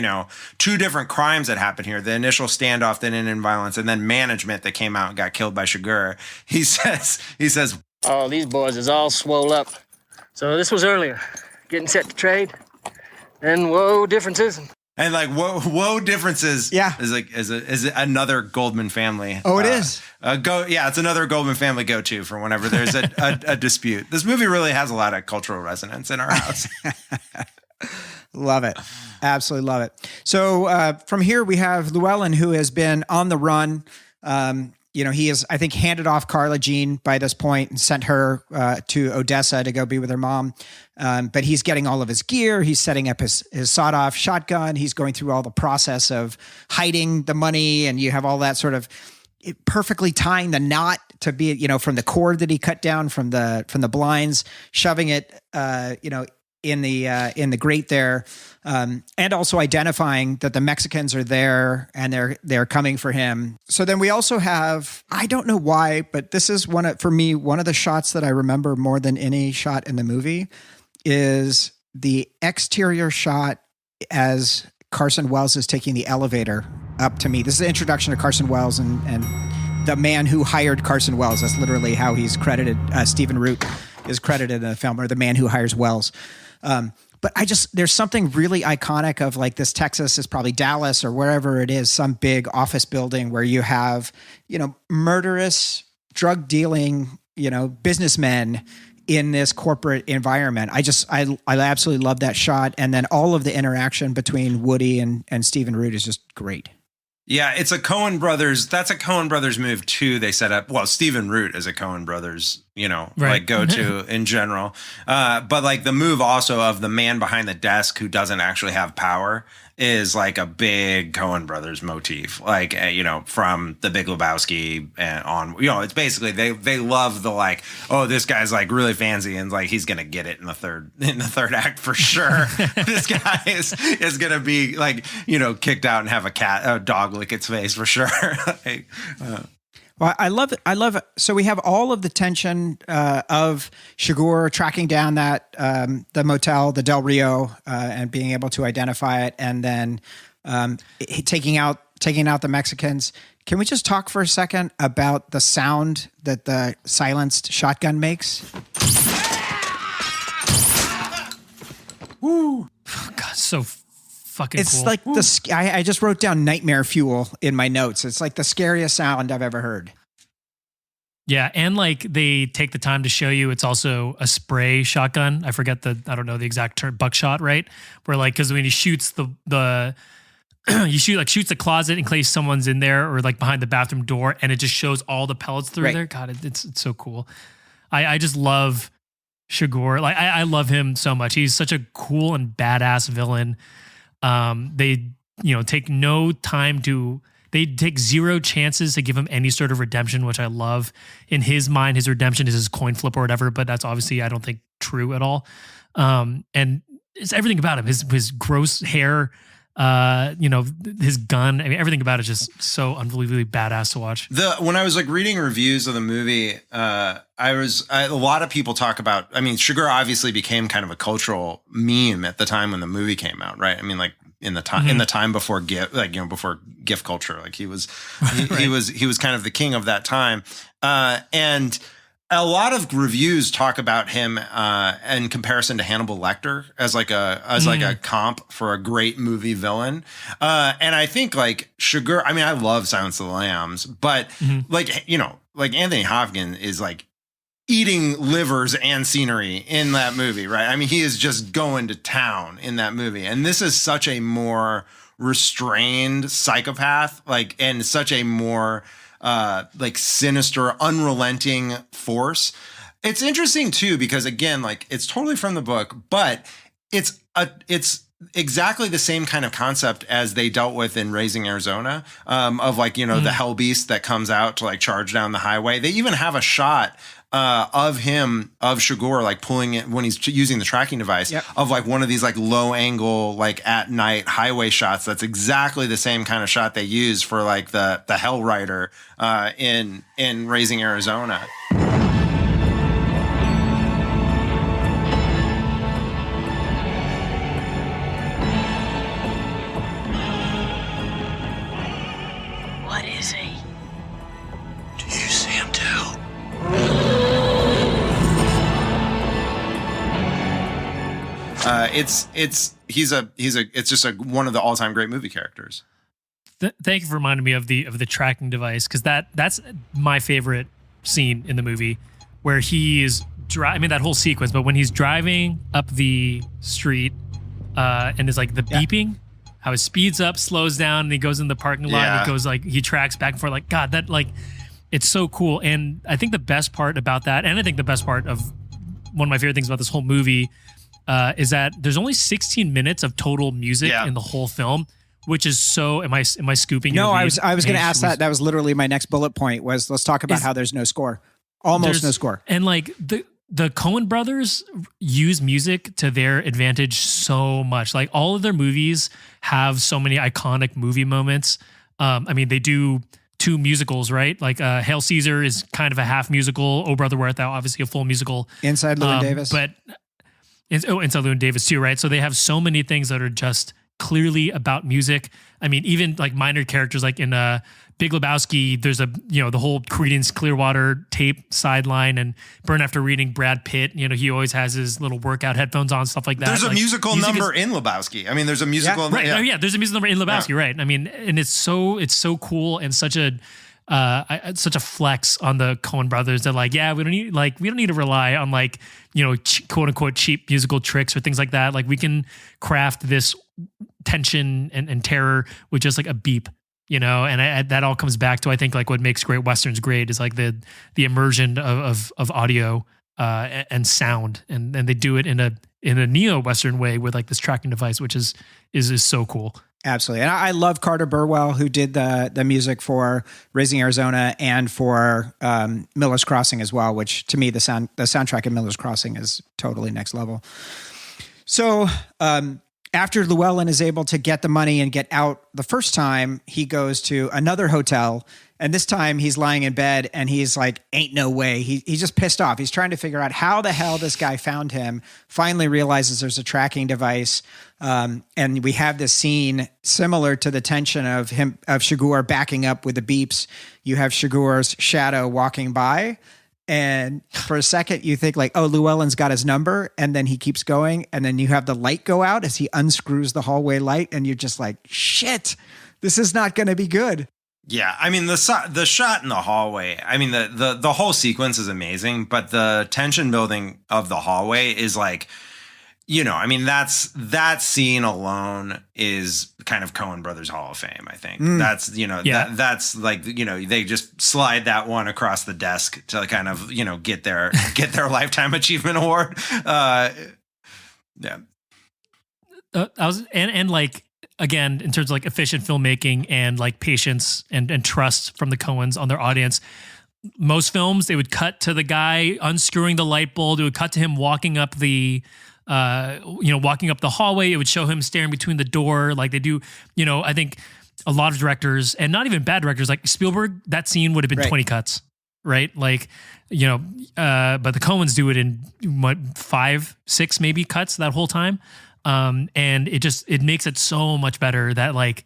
2 different crimes that happened here, the initial standoff that ended in violence, and then management that came out and got killed by Chigurh. He says, "Oh, these boys is all swole up. So this was earlier, getting set to trade. And whoa, differences." And like whoa differences, is another Goldman family. Oh, it is. It's another Goldman family go-to for whenever there's a dispute. This movie really has a lot of cultural resonance in our house. Love it, absolutely love it. So from here we have Llewellyn, who has been on the run. He is, I think, handed off Carla Jean by this point and sent her to Odessa to go be with her mom. But he's getting all of his gear. He's setting up his sawed-off shotgun. He's going through all the process of hiding the money, and you have all that sort of perfectly tying the knot to be, from the cord that he cut down from the blinds, shoving it, in the grate there, and also identifying that the Mexicans are there and they're coming for him. So then we also have, I don't know why, but this is one of the shots that I remember more than any shot in the movie is the exterior shot as Carson Wells is taking the elevator up to me. This is the introduction to Carson Wells and the man who hired Carson Wells. That's literally how he's credited. Stephen Root is credited in the film, or the man who hires Wells. But there's something really iconic of like this Texas is probably Dallas or wherever it is, some big office building where you have, murderous drug dealing, businessmen in this corporate environment. I absolutely love that shot. And then all of the interaction between Woody and Stephen Root is just great. Yeah, it's a Coen Brothers. That's a Coen Brothers move too. They set up. Well, Stephen Root is a Coen Brothers, like go to in general. But like the move also of the man behind the desk who doesn't actually have power is like a big Coen Brothers motif. Like from The Big Lebowski and on. It's basically they love the like, oh, this guy's like really fancy and like he's gonna get it in the third act for sure. This guy is gonna be like kicked out and have a dog lick its face for sure. Well, I love it. So we have all of the tension of Chigurh tracking down that the motel, the Del Rio, and being able to identify it, and then taking out the Mexicans. Can we just talk for a second about the sound that the silenced shotgun makes? Woo! Oh, God, so fucking it's cool. Like I just wrote down nightmare fuel in my notes. It's like the scariest sound I've ever heard. Yeah, and like they take the time to show you it's also a spray shotgun. I don't know the exact term, buckshot, right? Where like, because when he shoots the shoots the closet in case someone's in there or like behind the bathroom door, and it just shows all the pellets through there. God, it's so cool. I just love Chigurh. Like I love him so much. He's such a cool and badass villain. They take no time to. They take zero chances to give him any sort of redemption, which I love. In his mind, his redemption is his coin flip or whatever, but that's obviously, I don't think, true at all. And it's everything about him, his gross hair, his gun. I mean, everything about it is just so unbelievably badass to watch. When I was like reading reviews of the movie, a lot of people talk about, I mean, Chigurh obviously became kind of a cultural meme at the time when the movie came out, right? I mean, like, in the time before GIF, before GIF culture, like he was kind of the king of that time, and a lot of reviews talk about him in comparison to Hannibal Lecter as like a comp for a great movie villain, and I think like Chigurh. I mean, I love Silence of the Lambs, but like Anthony Hopkins is like eating livers and scenery in that movie, right? I mean, he is just going to town in that movie. And this is such a more restrained psychopath, like, and such a more like sinister, unrelenting force. It's interesting too, because again, like it's totally from the book, but it's exactly the same kind of concept as they dealt with in Raising Arizona, of like, the hell beast that comes out to like charge down the highway. They even have a shot of Chigurh, like pulling it when he's using the tracking device, of like one of these like low angle, like at night highway shots. That's exactly the same kind of shot they use for like the Hell Rider in Raising Arizona. What is he? Do you see him too? It's just one of the all-time great movie characters. Thank you for reminding me of the tracking device, because that's my favorite scene in the movie, where he is that whole sequence, but when he's driving up the street and is like the beeping, how it speeds up, slows down, and he goes in the parking lot, and it goes like he tracks back and forth, like God, that like it's so cool. And I think the best part about that, and I think the best part of one of my favorite things about this whole movie is that there's only 16 minutes of total music in the whole film, which is so. Am I scooping? No, I was going to ask that. That was literally my next bullet point. Was let's talk about how there's no score, almost no score, and like the Coen Brothers use music to their advantage so much. Like all of their movies have so many iconic movie moments. I mean, they do 2 musicals, right? Like Hail Caesar is kind of a half musical. Oh Brother, Where Art Thou? Obviously a full musical. Inside Llewyn Davis, but. Inside Llewyn Davis too, right? So they have so many things that are just clearly about music. I mean, even like minor characters, like in Big Lebowski, there's the whole Creedence Clearwater tape sideline, and Burn After Reading, Brad Pitt, he always has his little workout headphones on, stuff like that. There's a like, musical number in Lebowski. I mean, there's a musical. Right. Yeah. Yeah, there's a musical number in Lebowski, right? I mean, and it's so cool and such a flex on the Coen Brothers that like, yeah, we don't need to rely on like, quote unquote cheap musical tricks or things like that. Like we can craft this tension and terror with just like a beep and that all comes back to, I think, like what makes great Westerns great is like the immersion of audio and sound, and they do it in a neo-Western way with like this tracking device, which is so cool. Absolutely. And I love Carter Burwell, who did the music for Raising Arizona and for Miller's Crossing as well, which to me, the soundtrack in Miller's Crossing is totally next level. So after Llewellyn is able to get the money and get out the first time, he goes to another hotel. And this time he's lying in bed and he's like, ain't no way. He's just pissed off. He's trying to figure out how the hell this guy found him, finally realizes there's a tracking device. And we have this scene similar to the tension of Chigurh backing up with the beeps. You have Chigurh's shadow walking by. And for a second you think like, oh, Llewellyn's got his number. And then he keeps going. And then you have the light go out as he unscrews the hallway light. And you're just like, shit, this is not going to be good. Yeah, I mean the shot in the hallway. I mean the whole sequence is amazing, but the tension building of the hallway is like, I mean that scene alone is kind of Coen Brothers Hall of Fame. I think that's that's like they just slide that one across the desk to kind of get their Lifetime Achievement Award. Yeah, Again, in terms of like efficient filmmaking and like patience and trust from the Coens on their audience, most films, they would cut to the guy unscrewing the light bulb. It would cut to him walking up the hallway. It would show him staring between the door. Like they do, I think a lot of directors, and not even bad directors, like Spielberg, that scene would have been 20 cuts, right? Like, but the Coens do it in 5, 6 maybe cuts that whole time. And it makes it so much better that like,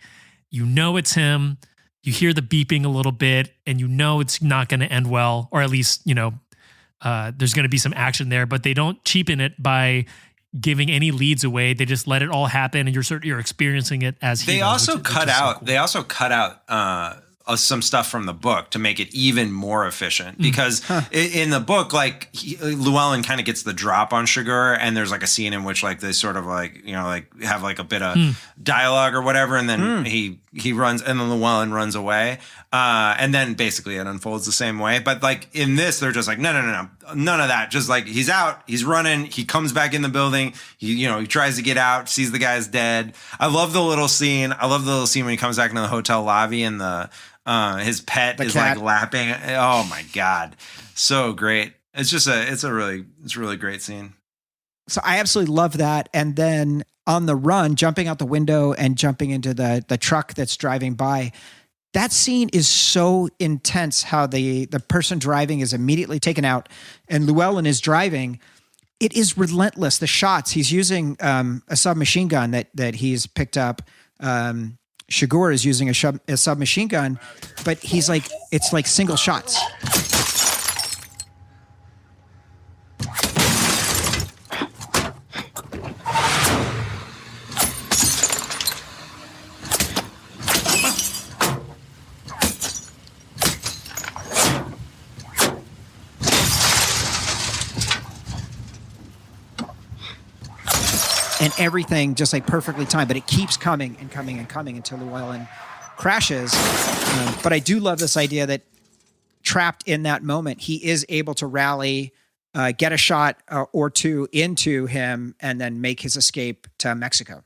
it's him, you hear the beeping a little bit and it's not going to end well, or at least, there's going to be some action there, but they don't cheapen it by giving any leads away. They just let it all happen and you're experiencing it as he They does, also cut out some stuff from the book to make it even more efficient, because in the book, like Llewellyn kind of gets the drop on Chigurh, and there's like a scene in which like they sort of like have like a bit of dialogue or whatever, and then he runs, and then Llewellyn runs away, and then basically it unfolds the same way. But like in this, they're just like no, none of that. Just like he's out, he's running, he comes back in the building, he tries to get out, sees the guy's dead. I love the little scene. When he comes back into the hotel lobby and his pet is cat. Like lapping. Oh my God. So great. It's just it's a really great scene. So I absolutely love that. And then on the run, jumping out the window and jumping into the truck that's driving by, that scene is so intense, how the person driving is immediately taken out and Llewellyn is driving. It is relentless. The shots, he's using a submachine gun that he's picked up. Chigurh is using a submachine gun, but it's like single shots. And everything just like perfectly timed, but it keeps coming and coming and coming until Llewellyn crashes. But I do love this idea that trapped in that moment, he is able to rally, get a shot or two into him, and then make his escape to Mexico.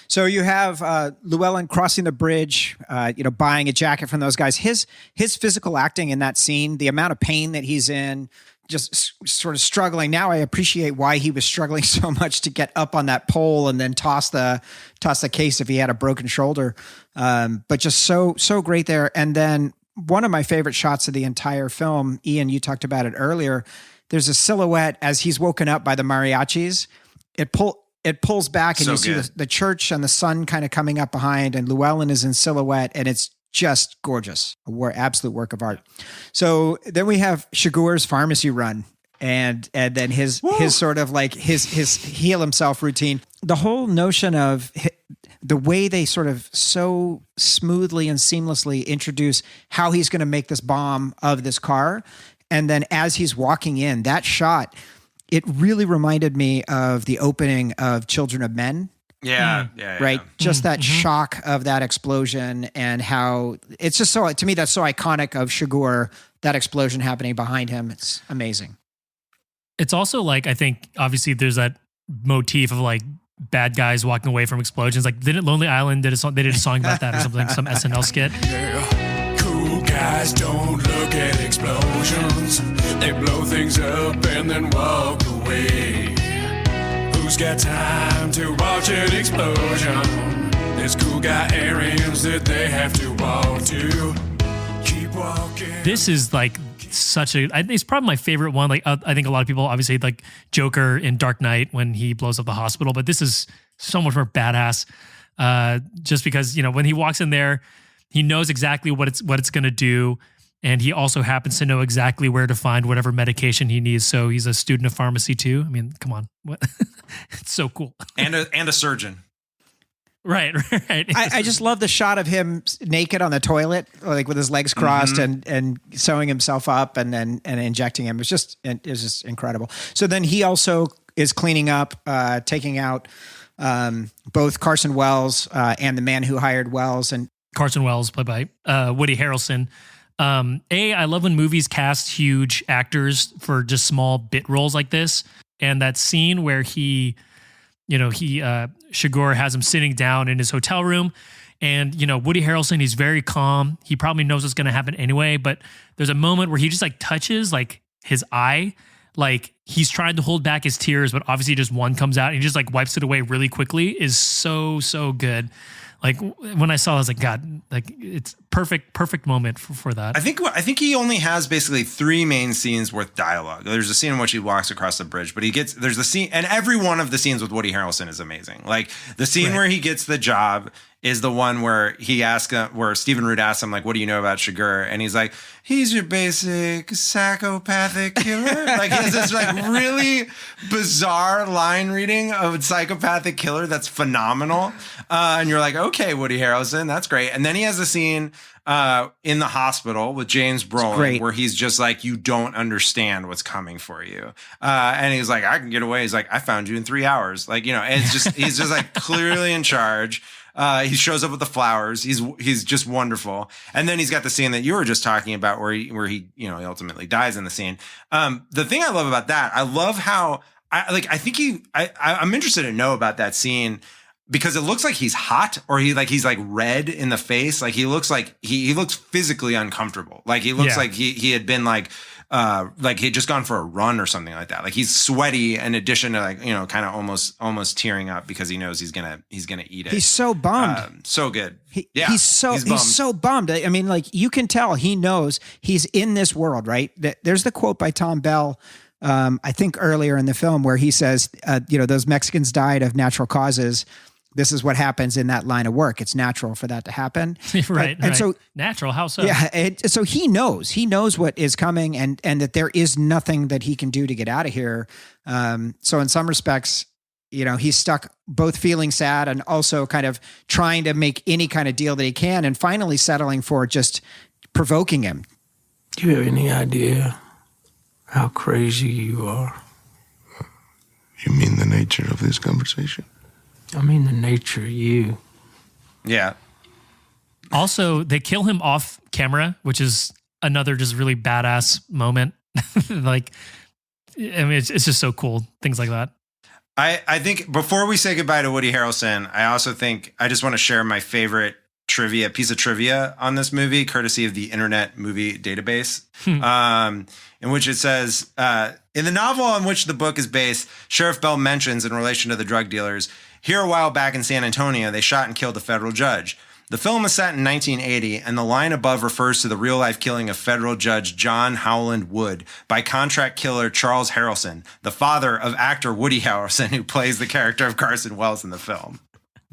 So you have Llewellyn crossing the bridge, buying a jacket from those guys. His physical acting in that scene, the amount of pain that he's in, just sort of struggling. Now I appreciate why he was struggling so much to get up on that pole and then toss the case if he had a broken shoulder. But just so great there. And then one of my favorite shots of the entire film, Ian, you talked about it earlier. There's a silhouette as he's woken up by the mariachis. It pulls back and you see the church and the sun kind of coming up behind, and Llewellyn is in silhouette, and it's just gorgeous. Absolute work of art. So then we have Chigurh's pharmacy run and then his sort of like his heal himself routine. The whole notion of the way they sort of so smoothly and seamlessly introduce how he's going to make this bomb of this car. And then as he's walking in, that shot, it really reminded me of the opening of Children of Men, Yeah, right. Just that shock of that explosion and how it's just so, to me, that's so iconic of Chigurh, that explosion happening behind him. It's amazing. It's also like, I think obviously there's that motif of like bad guys walking away from explosions. Like didn't Lonely Island did a song, they did a song about that or something, some SNL skit. Yeah. Cool guys don't look at explosions. They blow things up and then walk away. Who's got time to watch an explosion? There's cool guy areas that they have to walk to. Keep walking. This is like it's probably my favorite one. Like I think a lot of people obviously like Joker in Dark Knight when he blows up the hospital, but this is so much more badass. Just because, you know, when he walks in there, he knows exactly what it's going to do. And he also happens to know exactly where to find whatever medication he needs. So he's a student of pharmacy too. I mean, come on. What? It's so cool. And a surgeon. Right. I just love the shot of him naked on the toilet, like with his legs crossed and sewing himself up and injecting him. It was just incredible. So then he also is cleaning up, taking out both Carson Wells and the man who hired Wells. And Carson Wells, played by Woody Harrelson. I love when movies cast huge actors for just small bit roles like this. And that scene where Chigurh has him sitting down in his hotel room, and, you know, Woody Harrelson, he's very calm. He probably knows what's going to happen anyway, but there's a moment where he just like touches like his eye, like he's trying to hold back his tears, but obviously just one comes out and he just like wipes it away really quickly. Is so good. Like when I saw it, I was like, God, like it's perfect moment for that. I think he only has basically 3 main scenes worth dialogue. There's a scene in which he walks across the bridge, but there's the scene, and every one of the scenes with Woody Harrelson is amazing. Like the scene where he gets the job is the one where where Stephen Root asks him, like, what do you know about Chigurh? And he's like, he's your basic psychopathic killer. Like he has this like really bizarre line reading of psychopathic killer that's phenomenal. And you're like, okay, Woody Harrelson, that's great. And then he has a scene in the hospital with James Brolin where he's just like, you don't understand what's coming for you. And he's like, I can get away. He's like, I found you in 3 hours. Like, you know, and he's just like clearly in charge. He shows up with the flowers. He's just wonderful. And then he's got the scene that you were just talking about where he he ultimately dies in the scene. The thing I love about that, I love how I'm interested to know about that scene, because it looks like he's hot, or he's like red in the face. Like he looks like he looks physically uncomfortable. Like he looks like he had been like he had just gone for a run or something like that. Like he's sweaty, in addition to like, you know, kind of almost tearing up because he knows he's gonna eat it. He's so bummed. So good. He's so bummed. I mean, like you can tell he knows he's in this world, right? There's the quote by Tom Bell, I think earlier in the film, where he says, those Mexicans died of natural causes. This is what happens in that line of work. It's natural for that to happen. Right. And so natural, how so? Yeah. So he knows what is coming, and that there is nothing that he can do to get out of here. So in some respects, you know, he's stuck both feeling sad and also kind of trying to make any kind of deal that he can, and finally settling for just provoking him. Do you have any idea how crazy you are? You mean the nature of this conversation? I mean the nature of you. Yeah. Also, they kill him off camera, which is another just really badass moment. Like, I mean, it's just so cool. Things like that. I think before we say goodbye to Woody Harrelson, I also think I just want to share my favorite piece of trivia on this movie, courtesy of the Internet Movie Database, in which it says, in the novel on which the book is based, Sheriff Bell mentions, in relation to the drug dealers, here a while back in San Antonio, they shot and killed a federal judge. The film is set in 1980, and the line above refers to the real-life killing of federal judge John Howland Wood by contract killer Charles Harrelson, the father of actor Woody Harrelson, who plays the character of Carson Wells in the film.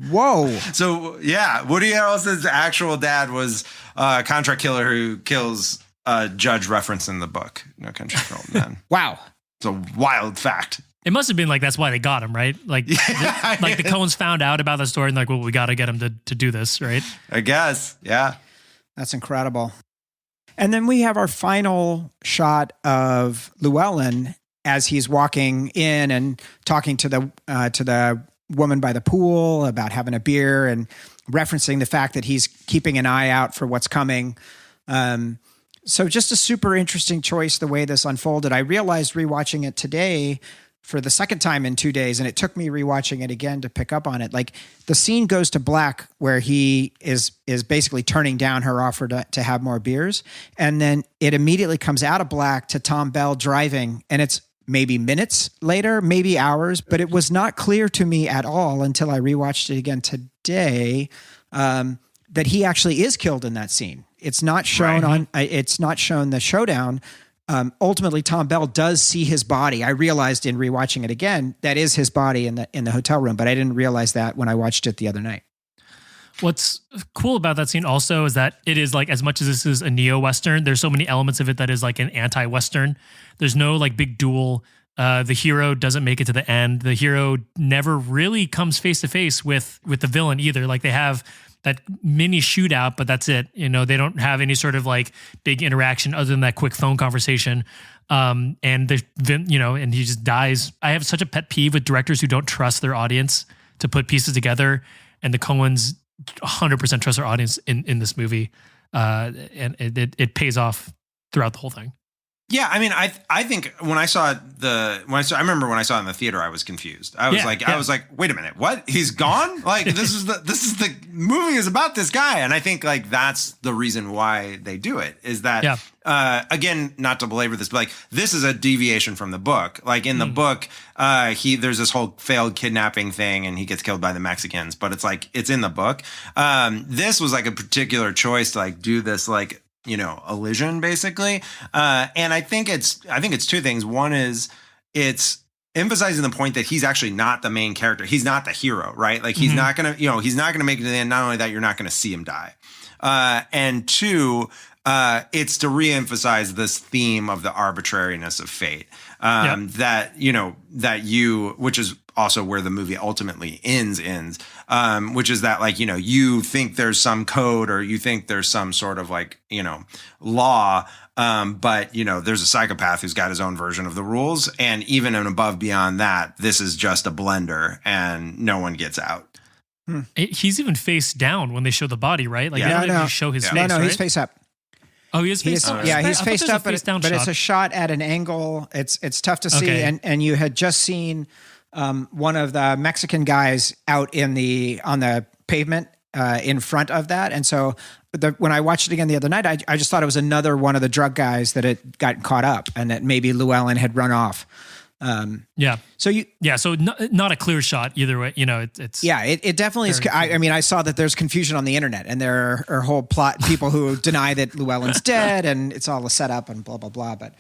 Whoa. So, yeah, Woody Harrelson's actual dad was a contract killer who kills a judge referenced in the book, No Country for Old Men. Wow. It's a wild fact. It must have been like, that's why they got him, right? Like, the Coens found out about the story and like, well, we got to get him to do this, right? I guess. Yeah. That's incredible. And then we have our final shot of Llewellyn as he's walking in and talking to the woman by the pool about having a beer and referencing the fact that he's keeping an eye out for what's coming. So just a super interesting choice the way this unfolded. I realized rewatching it today for the second time in 2 days, and it took me rewatching it again to pick up on it. Like the scene goes to black where he is basically turning down her offer to have more beers. And then it immediately comes out of black to Tom Bell driving, and it's maybe minutes later, maybe hours, but it was not clear to me at all until I rewatched it again today, that he actually is killed in that scene. It's not shown it's not shown the showdown. Ultimately, Tom Bell does see his body. I realized in rewatching it again, that is his body in the hotel room, but I didn't realize that when I watched it the other night. What's cool about that scene also is that it is like, as much as this is a neo-Western, there's so many elements of it that is like an anti-Western. There's no like big duel. The hero doesn't make it to the end. The hero never really comes face to face with the villain either. Like they have that mini shootout, but that's it. You know, they don't have any sort of like big interaction other than that quick phone conversation. And and he just dies. I have such a pet peeve with directors who don't trust their audience to put pieces together. And the Coens 100% trust their audience in this movie. And it pays off throughout the whole thing. Yeah, I mean, I think when I saw I remember when I saw it in the theater, I was confused. I was like, wait a minute, what? He's gone? Like this is the movie is about this guy, and I think like that's the reason why they do it is that again, not to belabor this, but like this is a deviation from the book. Like in the book, there's this whole failed kidnapping thing, and he gets killed by the Mexicans, but it's like it's in the book. This was like a particular choice to like do this like, you know, elision basically. And I think it's two things. One is it's emphasizing the point that he's actually not the main character. He's not the hero, right? Like he's not going to make it to the end. Not only that, you're not going to see him die. And two, it's to reemphasize this theme of the arbitrariness of fate. Which is also where the movie ultimately ends, which is that like, you know, you think there's some code or you think there's some sort of like, you know, law. But you know, there's a psychopath who's got his own version of the rules. And even and above beyond that, this is just a blender and no one gets out. He's even face down when they show the body, right? Like they don't even show his face. No, right? he's face up. Oh, he is face up. Yeah, he's faced up, but shot. It's a shot at an angle. It's tough to see. Okay. And you had just seen one of the Mexican guys out on the pavement in front of that. And so when I watched it again the other night, I just thought it was another one of the drug guys that had gotten caught up and that maybe Llewellyn had run off. So not a clear shot either way. You know, it's it definitely is. I mean, I saw that there's confusion on the internet, and there are whole plot people who deny that Llewellyn's dead, and it's all a setup and blah blah blah. But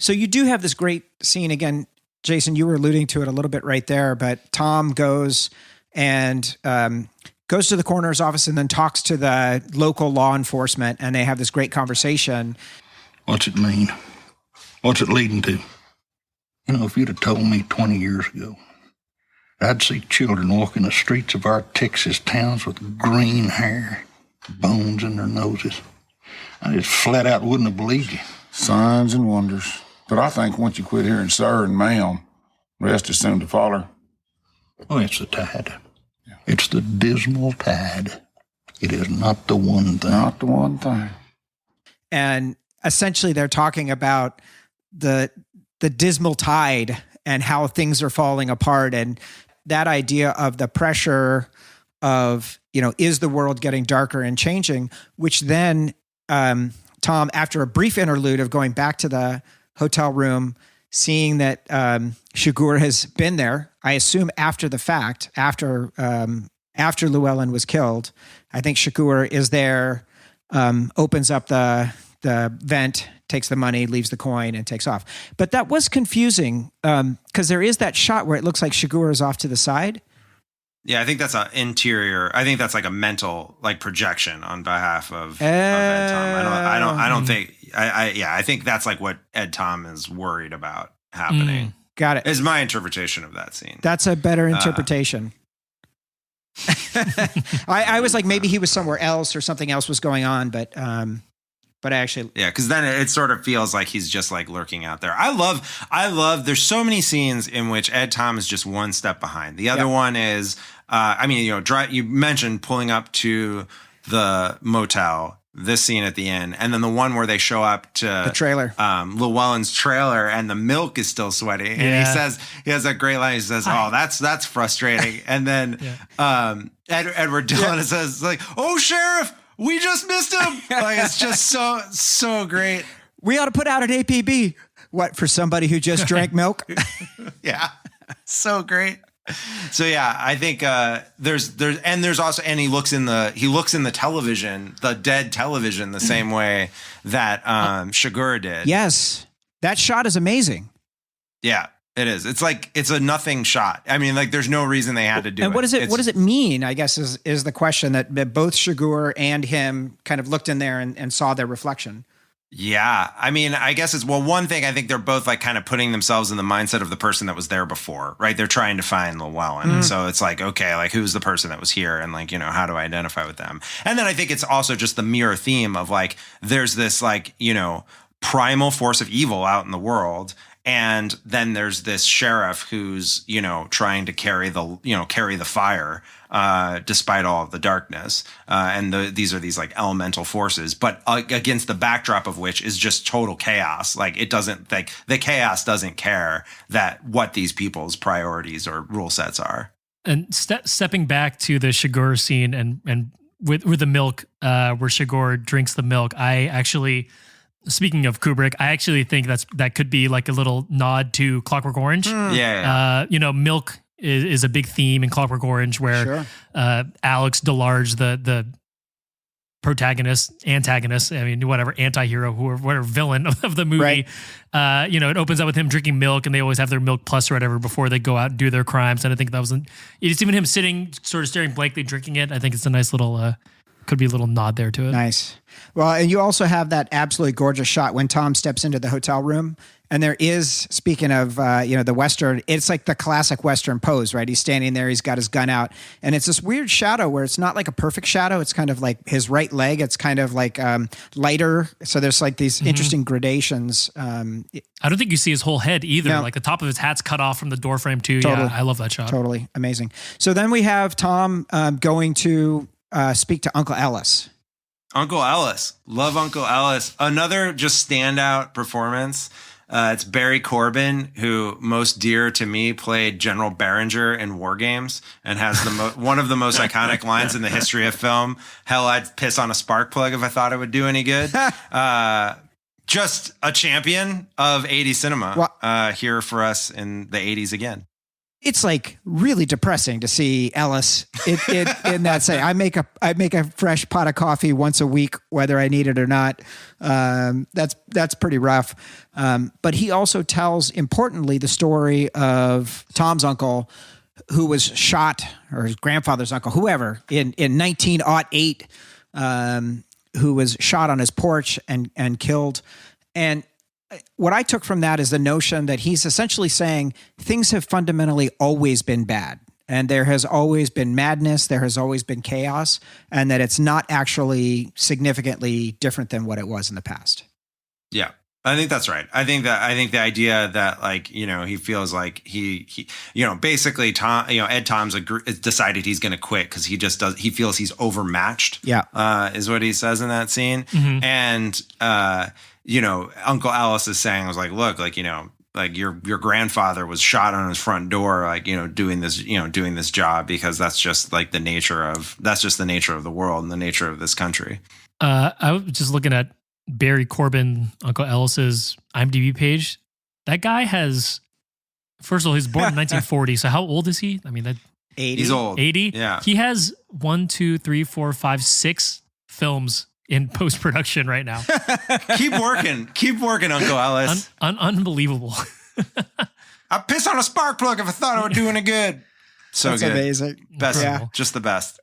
so you do have this great scene again, Jason. You were alluding to it a little bit right there, but Tom goes and goes to the coroner's office and then talks to the local law enforcement, and they have this great conversation. What's it mean? What's it leading to? You know, if you'd have told me 20 years ago, I'd see children walking the streets of our Texas towns with green hair, bones in their noses, I just flat out wouldn't have believed you. Signs and wonders. But I think once you quit hearing sir and ma'am, rest is soon to follow. Oh, it's the tide. Yeah. It's the dismal tide. It is not the one thing. Not the one thing. And essentially they're talking about the dismal tide and how things are falling apart, and that idea of the pressure of, you know, is the world getting darker and changing, which then Tom, after a brief interlude of going back to the hotel room, seeing that Chigurh has been there, I assume after the fact, after Llewellyn was killed, I think Chigurh is there, opens up the vent, takes the money, leaves the coin, and takes off. But that was confusing because there is that shot where it looks like Chigurh is off to the side. Yeah, I think that's an interior. I think that's like a mental like projection on behalf of Ed Tom. I don't think. I think that's like what Ed Tom is worried about happening. Got it. Is my interpretation of that scene. That's a better interpretation. I was like, maybe he was somewhere else or something else was going on, but But I actually, because then it sort of feels like he's just like lurking out there. I love. There's so many scenes in which Ed Tom is just one step behind. The other one is, you mentioned pulling up to the motel. This scene at the end, and then the one where they show up to the trailer, Llewellyn's trailer, and the milk is still sweaty. And he has that great line. He says, "Oh, that's frustrating." And then Edward Dillon says, "Like, oh, Sheriff, we just missed him." Like, it's just so great. We ought to put out an APB. What, for somebody who just drank milk? Yeah, so great. So yeah, I think there's also, and he looks in the television, the dead television, the same way that Chigurh did. Yes, that shot is amazing. Yeah, it is. It's like it's a nothing shot. I mean, like there's no reason they had to do it. And what does it mean? I guess is the question that both Chigurh and him kind of looked in there and saw their reflection. Yeah. I mean, I guess one thing, I think they're both like kind of putting themselves in the mindset of the person that was there before, right? They're trying to find Llewellyn. And so it's like, okay, like who's the person that was here? And like, how do I identify with them? And then I think it's also just the mirror theme of like, there's this like, primal force of evil out in the world. And then there's this sheriff who's, trying to carry the fire, despite all of the darkness. And these are these like elemental forces, but against the backdrop of which is just total chaos. Like it doesn't, like the chaos doesn't care what these people's priorities or rule sets are. And stepping back to the Chigurh scene and with the milk, where Chigurh drinks the milk, speaking of Kubrick, I actually think that could be like a little nod to Clockwork Orange. Yeah. Milk is a big theme in Clockwork Orange, where Alex DeLarge, the antagonist, anti-hero, whatever villain of the movie, right. It opens up with him drinking milk, and they always have their milk plus or whatever before they go out and do their crimes. And I think it's even him sitting, sort of staring blankly, drinking it. I think it's a nice little, could be a little nod there to it. Nice. Well, and you also have that absolutely gorgeous shot when Tom steps into the hotel room. And there is, speaking of, the Western, it's like the classic Western pose, right? He's standing there, he's got his gun out. And it's this weird shadow where it's not like a perfect shadow. It's kind of like his right leg. It's kind of like lighter. So there's like these interesting gradations. I don't think you see his whole head either. No. Like the top of his hat's cut off from the door frame too. Totally. Yeah, I love that shot. Totally amazing. So then we have Tom going to speak to Uncle Ellis. Uncle Ellis. Love Uncle Ellis. Another just standout performance. It's Barry Corbin, who most dear to me played General Behringer in War Games and has one of the most iconic lines in the history of film. Hell, I'd piss on a spark plug if I thought it would do any good. Just a champion of 80s cinema here for us in the 80s again. It's like really depressing to see Ellis in that say, I make a fresh pot of coffee once a week, whether I need it or not. That's pretty rough. But he also tells, importantly, the story of Tom's uncle, who was shot, or his grandfather's uncle, whoever, in 1908, who was shot on his porch and killed. And what I took from that is the notion that he's essentially saying things have fundamentally always been bad, and there has always been madness, there has always been chaos, and that it's not actually significantly different than what it was in the past. Yeah, I think that's right. I think the idea that he feels like he basically Tom, Ed Tom's decided he's going to quit because he feels he's overmatched. Yeah, is what he says in that scene, and Uncle Ellis is saying, look, your grandfather was shot on his front door, doing this job, because that's just the nature of the world and the nature of this country. I was just looking at Barry Corbin, Uncle Ellis's IMDb page. That guy has, first of all, he's born in 1940. So how old is he? I mean, 80. He's old. 80. Yeah. He has 6 films in post-production right now. Keep working, Uncle Ellis. Unbelievable. I piss on a spark plug if I thought I would do any good. So that's good. Amazing. Best, just the best.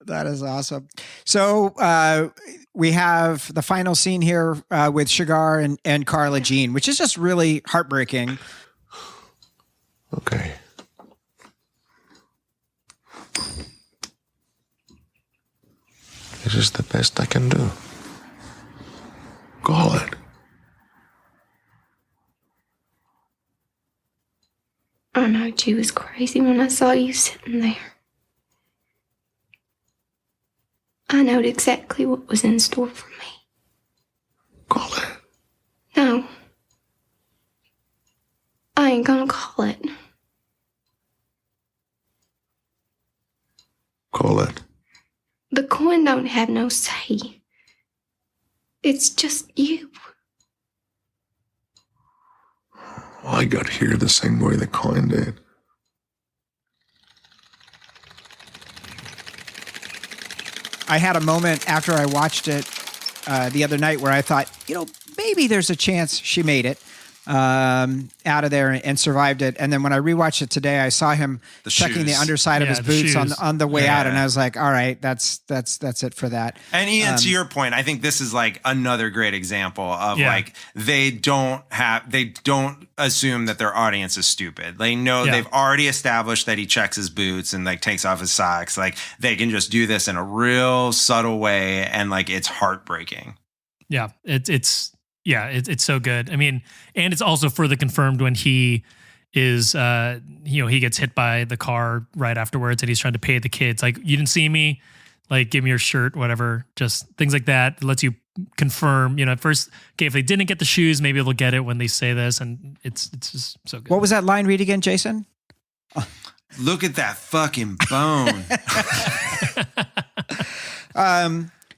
That is awesome. So we have the final scene here with Chigurh and Carla Jean, which is just really heartbreaking. Okay. This is the best I can do. Call it. I knowed you was crazy when I saw you sitting there. I knowed exactly what was in store for me. Call it. No. I ain't gonna call it. Call it. The Coen don't have no say. It's just you. I got here the same way the Coen did. I had a moment after I watched it the other night where I thought, maybe there's a chance she made it out of there and survived it. And then when I rewatched it today, I saw him checking the underside of his boots on the way out, and I was like, all right, that's it for that. And Ian, to your point, I think this is like another great example of like they don't assume that their audience is stupid. They know they've already established that he checks his boots and like takes off his socks. Like they can just do this in a real subtle way, and like it's heartbreaking. Yeah, it's so good. I mean, and it's also further confirmed when he is, he gets hit by the car right afterwards and he's trying to pay the kids. Like, you didn't see me, like, give me your shirt, whatever, just things like that. It lets you confirm, at first, okay, if they didn't get the shoes, maybe they'll get it when they say this. And it's just so good. What was that line? Read again, Jason? Look at that fucking bone.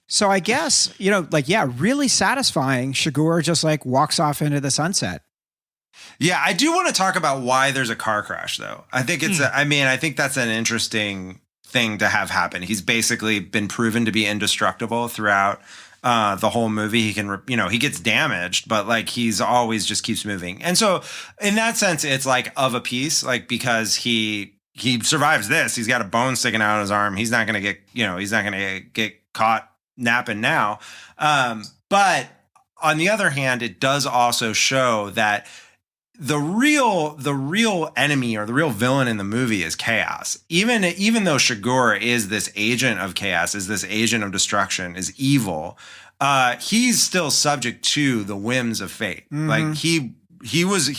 So I guess, really satisfying. Chigurh just like walks off into the sunset. Yeah, I do want to talk about why there's a car crash, though. I think I think that's an interesting thing to have happen. He's basically been proven to be indestructible throughout the whole movie. He can, he gets damaged, but like he's always just keeps moving. And so in that sense, it's like of a piece, like because he survives this. He's got a bone sticking out of his arm. He's not going to get caught napping now. But on the other hand, it does also show that the real enemy or the real villain in the movie is chaos. Even though Chigurh is this agent of chaos, is this agent of destruction, is evil, he's still subject to the whims of fate. Mm-hmm. Like he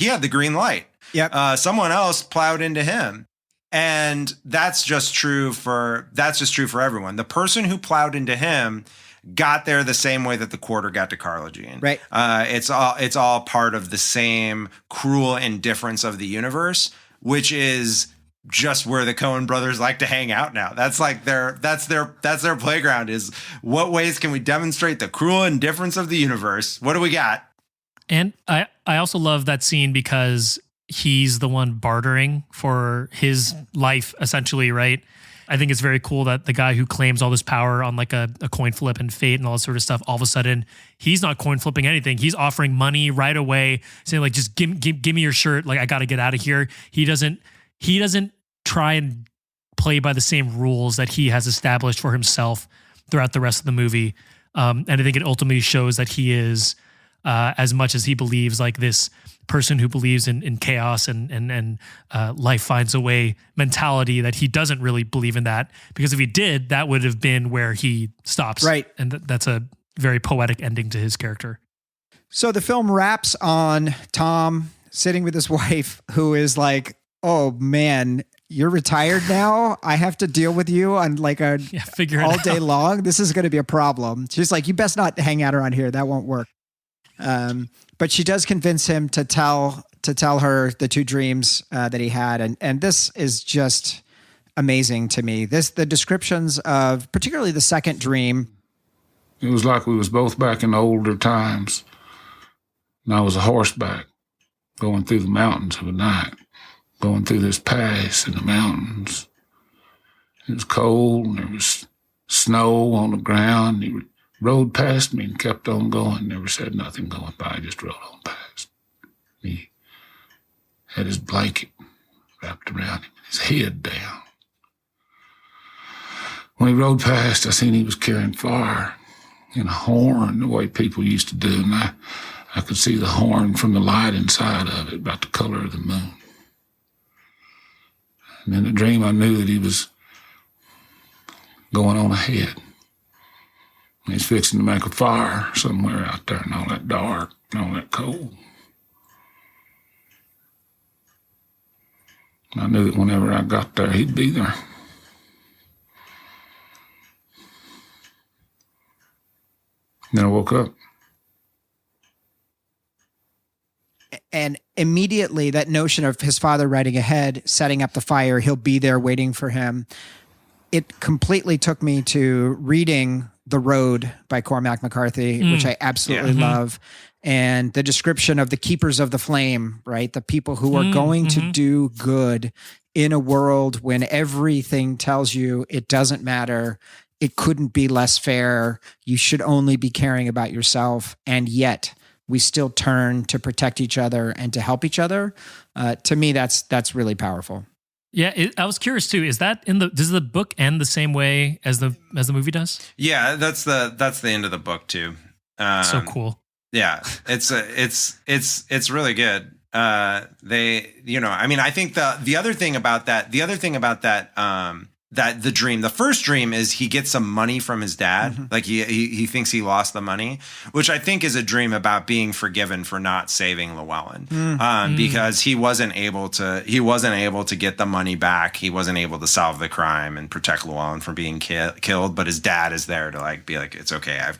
had the green light. Yep. Someone else plowed into him. And that's just true for everyone. The person who plowed into him got there the same way that the quarter got to Carla Jean. Right. It's all part of the same cruel indifference of the universe, which is just where the Coen brothers like to hang out now. That's like that's their playground, is what ways can we demonstrate the cruel indifference of the universe? What do we got? And I also love that scene because he's the one bartering for his life, essentially, right? I think it's very cool that the guy who claims all this power on like a coin flip and fate and all this sort of stuff, all of a sudden, he's not coin flipping anything. He's offering money right away, saying like, just give me your shirt. Like, I got to get out of here. He doesn't try and play by the same rules that he has established for himself throughout the rest of the movie. And I think it ultimately shows that he is, as much as he believes like this person who believes in chaos and life finds a way mentality, that he doesn't really believe in that, because if he did, that would have been where he stops. Right. And that's a very poetic ending to his character. So the film wraps on Tom sitting with his wife, who is like, oh man, you're retired now. I have to deal with you on like all day long. This is going to be a problem. She's like, you best not hang out around here. That won't work. But she does convince him to tell her the two dreams that he had, and this is just amazing to me. The descriptions of particularly the second dream. It was like we was both back in older times, and I was a horseback going through the mountains of the night, going through this pass in the mountains. It was cold, and there was snow on the ground. He rode past me and kept on going. Never said nothing going by, just rode on past. He had his blanket wrapped around him, his head down. When he rode past, I seen he was carrying fire and a horn, the way people used to do, and I could see the horn from the light inside of it, about the color of the moon. And in the dream, I knew that he was going on ahead. He's fixing to make a fire somewhere out there in all that dark and all that cold. I knew that whenever I got there, he'd be there. Then I woke up. And immediately that notion of his father riding ahead, setting up the fire, he'll be there waiting for him. It completely took me to reading The Road by Cormac McCarthy, which I absolutely love. And the description of the keepers of the flame, right? The people who are going to do good in a world when everything tells you it doesn't matter. It couldn't be less fair. You should only be caring about yourself. And yet we still turn to protect each other and to help each other. To me, that's really powerful. Yeah, I was curious too. Is that does the book end the same way as the movie does? Yeah, that's the end of the book too. So cool. Yeah, it's really good. I think the other thing about that, that the dream, the first dream is he gets some money from his dad. Like he thinks he lost the money, which I think is a dream about being forgiven for not saving Llewellyn, because he wasn't able to get the money back. He wasn't able to solve the crime and protect Llewellyn from being killed. But his dad is there to be like, it's okay. I've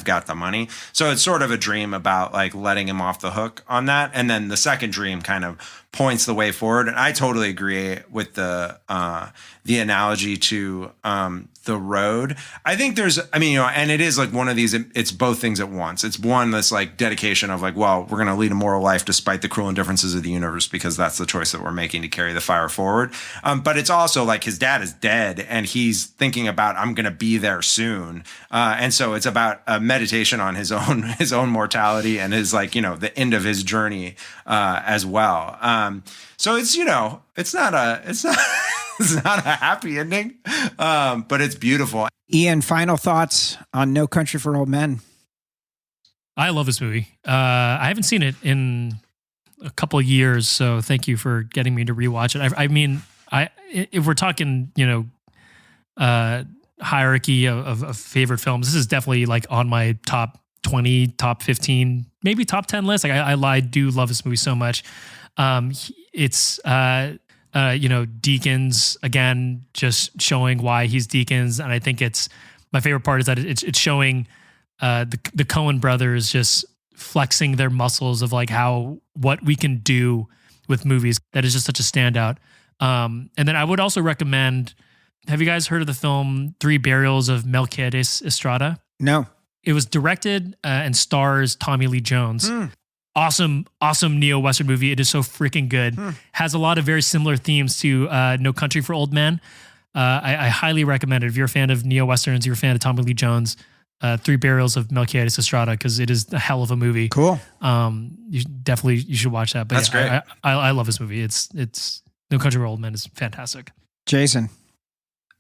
got the money. So it's sort of a dream about like letting him off the hook on that. And then the second dream kind of points the way forward. And I totally agree with the analogy to The Road. I think and it is like one of these, it's both things at once. It's one, this like dedication of like, well, we're going to lead a moral life despite the cruel indifferences of the universe, because that's the choice that we're making to carry the fire forward. But it's also like his dad is dead and he's thinking about, I'm going to be there soon. And so it's about a meditation on his own mortality and his the end of his journey as well. So it's, it's not a happy ending, but it's beautiful. Ian, final thoughts on No Country for Old Men? I love this movie. I haven't seen it in a couple of years, so thank you for getting me to rewatch it. If we're talking, hierarchy of favorite films, this is definitely like on my top 20, top 15, maybe top 10 list. Like I do love this movie so much. It's Deakins, again, just showing why he's Deakins. And I think my favorite part is that it's showing the Coen Brothers just flexing their muscles of like what we can do with movies. That is just such a standout. And then I would also recommend, have you guys heard of the film Three Burials of Melquiades Estrada? No. It was directed and stars Tommy Lee Jones. Awesome neo-Western movie. It is so freaking good. Has a lot of very similar themes to No Country for Old Men. I highly recommend it. If you're a fan of neo-Westerns, you're a fan of Tommy Lee Jones, Three Burials of Melquiades Estrada, because it is a hell of a movie. Cool. You should watch that. But that's great. I love this movie. It's No Country for Old Men is fantastic. Jason.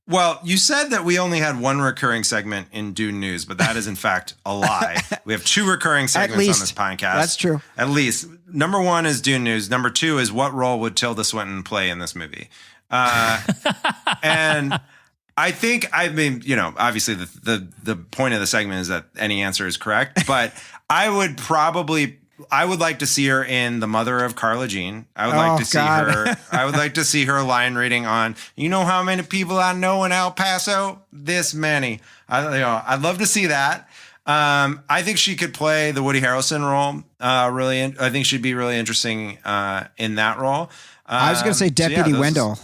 Well, you said that we only had one recurring segment in Dune News, but that is in fact a lie. We have two recurring segments on this podcast. That's true. At least. Number one is Dune News. Number two is what role would Tilda Swinton play in this movie? And I think, obviously the point of the segment is that any answer is correct, but I would like to see her in The Mother of Carla Jean. I would like to see her. I would like to see her line reading on, you know how many people I know in El Paso? This many. I'd love to see that. I think she could play the Woody Harrelson role. I think she'd be really interesting in that role. I was going to say Deputy Wendell.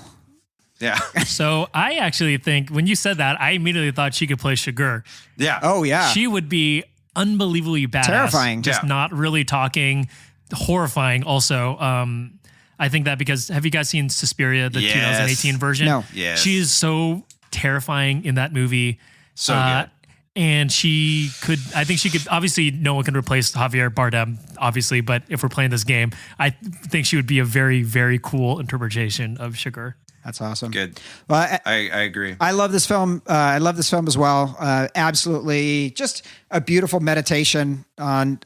Yeah. So I actually think when you said that, I immediately thought she could play Shigur. Yeah. Oh yeah. She would be unbelievably badass. Terrifying. Just not really talking. Horrifying also. I think that because, have you guys seen Suspiria, the 2018 version? No. Yes. She is so terrifying in that movie. So good. And I think she could, obviously no one can replace Javier Bardem, obviously, but if we're playing this game, I think she would be a very, very cool interpretation of Shigur. That's awesome. Good. Well, I agree. I love this film. I love this film as well. Absolutely, just a beautiful meditation on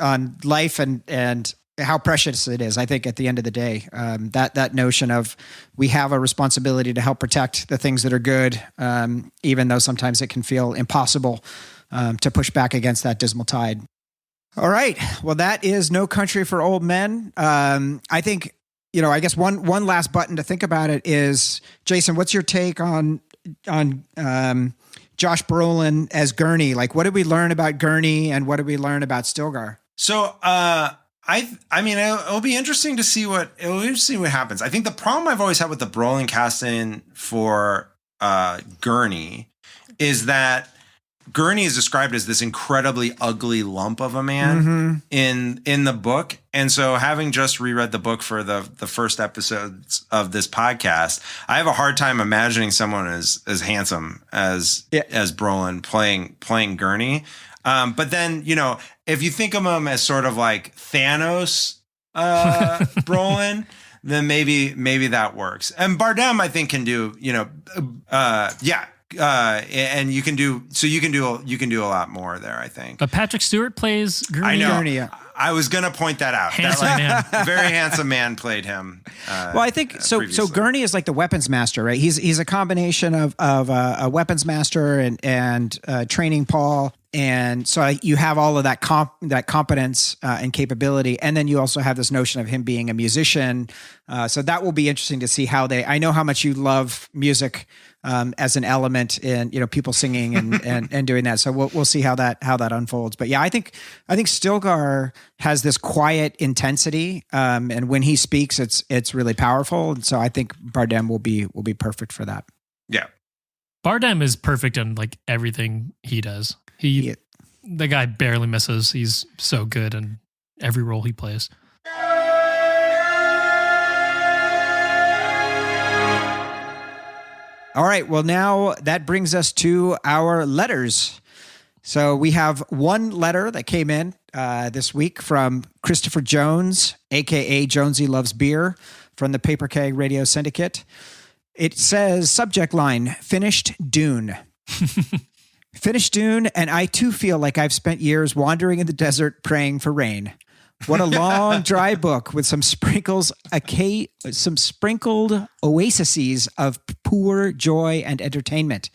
life and how precious it is. I think at the end of the day, that notion of we have a responsibility to help protect the things that are good, even though sometimes it can feel impossible. to push back against that dismal tide. All right. Well, that is No Country for Old Men. I think, I guess one last button to think about it is, Jason, what's your take on Josh Brolin as Gurney? Like, what did we learn about Gurney and what did we learn about Stilgar? So, I mean, it'll be interesting to see what happens. I think the problem I've always had with the Brolin casting for Gurney is that Gurney is described as this incredibly ugly lump of a man in the book. And so having just reread the book for the first episodes of this podcast, I have a hard time imagining someone as handsome as Brolin playing Gurney. But then, if you think of him as sort of like Thanos Brolin, then maybe that works. And Bardem, I think, can do, and you can do a lot more there, I think. But Patrick Stewart plays Gurney. I know. Gurney, yeah. I was going to point that out. Handsome man. Very handsome man played him. Well, I think so. So Gurney is like the weapons master, right? He's a combination of a weapons master and training Paul. And so you have all of that competence and capability, and then you also have this notion of him being a musician. So that will be interesting to see how I know how much you love music as an element in people singing and doing that. So we'll see how that unfolds. But yeah, I think Stilgar has this quiet intensity, and when he speaks, it's really powerful. And so I think Bardem will be perfect for that. Yeah, Bardem is perfect in like everything he does. The guy barely misses. He's so good in every role he plays. All right. Well, now that brings us to our letters. So we have one letter that came in this week from Christopher Jones, a.k.a. Jonesy Loves Beer, from the Paper Keg Radio Syndicate. It says, subject line, finished Dune. Finished Dune, and I too feel like I've spent years wandering in the desert praying for rain. What a long, dry book with some sprinkled oases of pure joy and entertainment.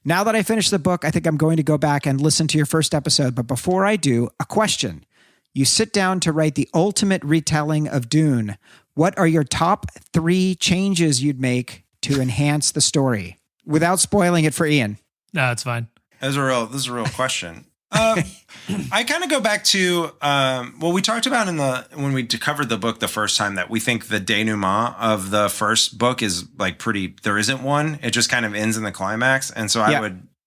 Now that I finished the book, I think I'm going to go back and listen to your first episode. But before I do, a question. You sit down to write the ultimate retelling of Dune. What are your top 3 changes you'd make to enhance the story? Without spoiling it for Ian. No, it's fine. This is a real question. I kind of go back to we talked about when we covered the book the first time that we think the denouement of the first book is like there isn't one. It just kind of ends in the climax, and so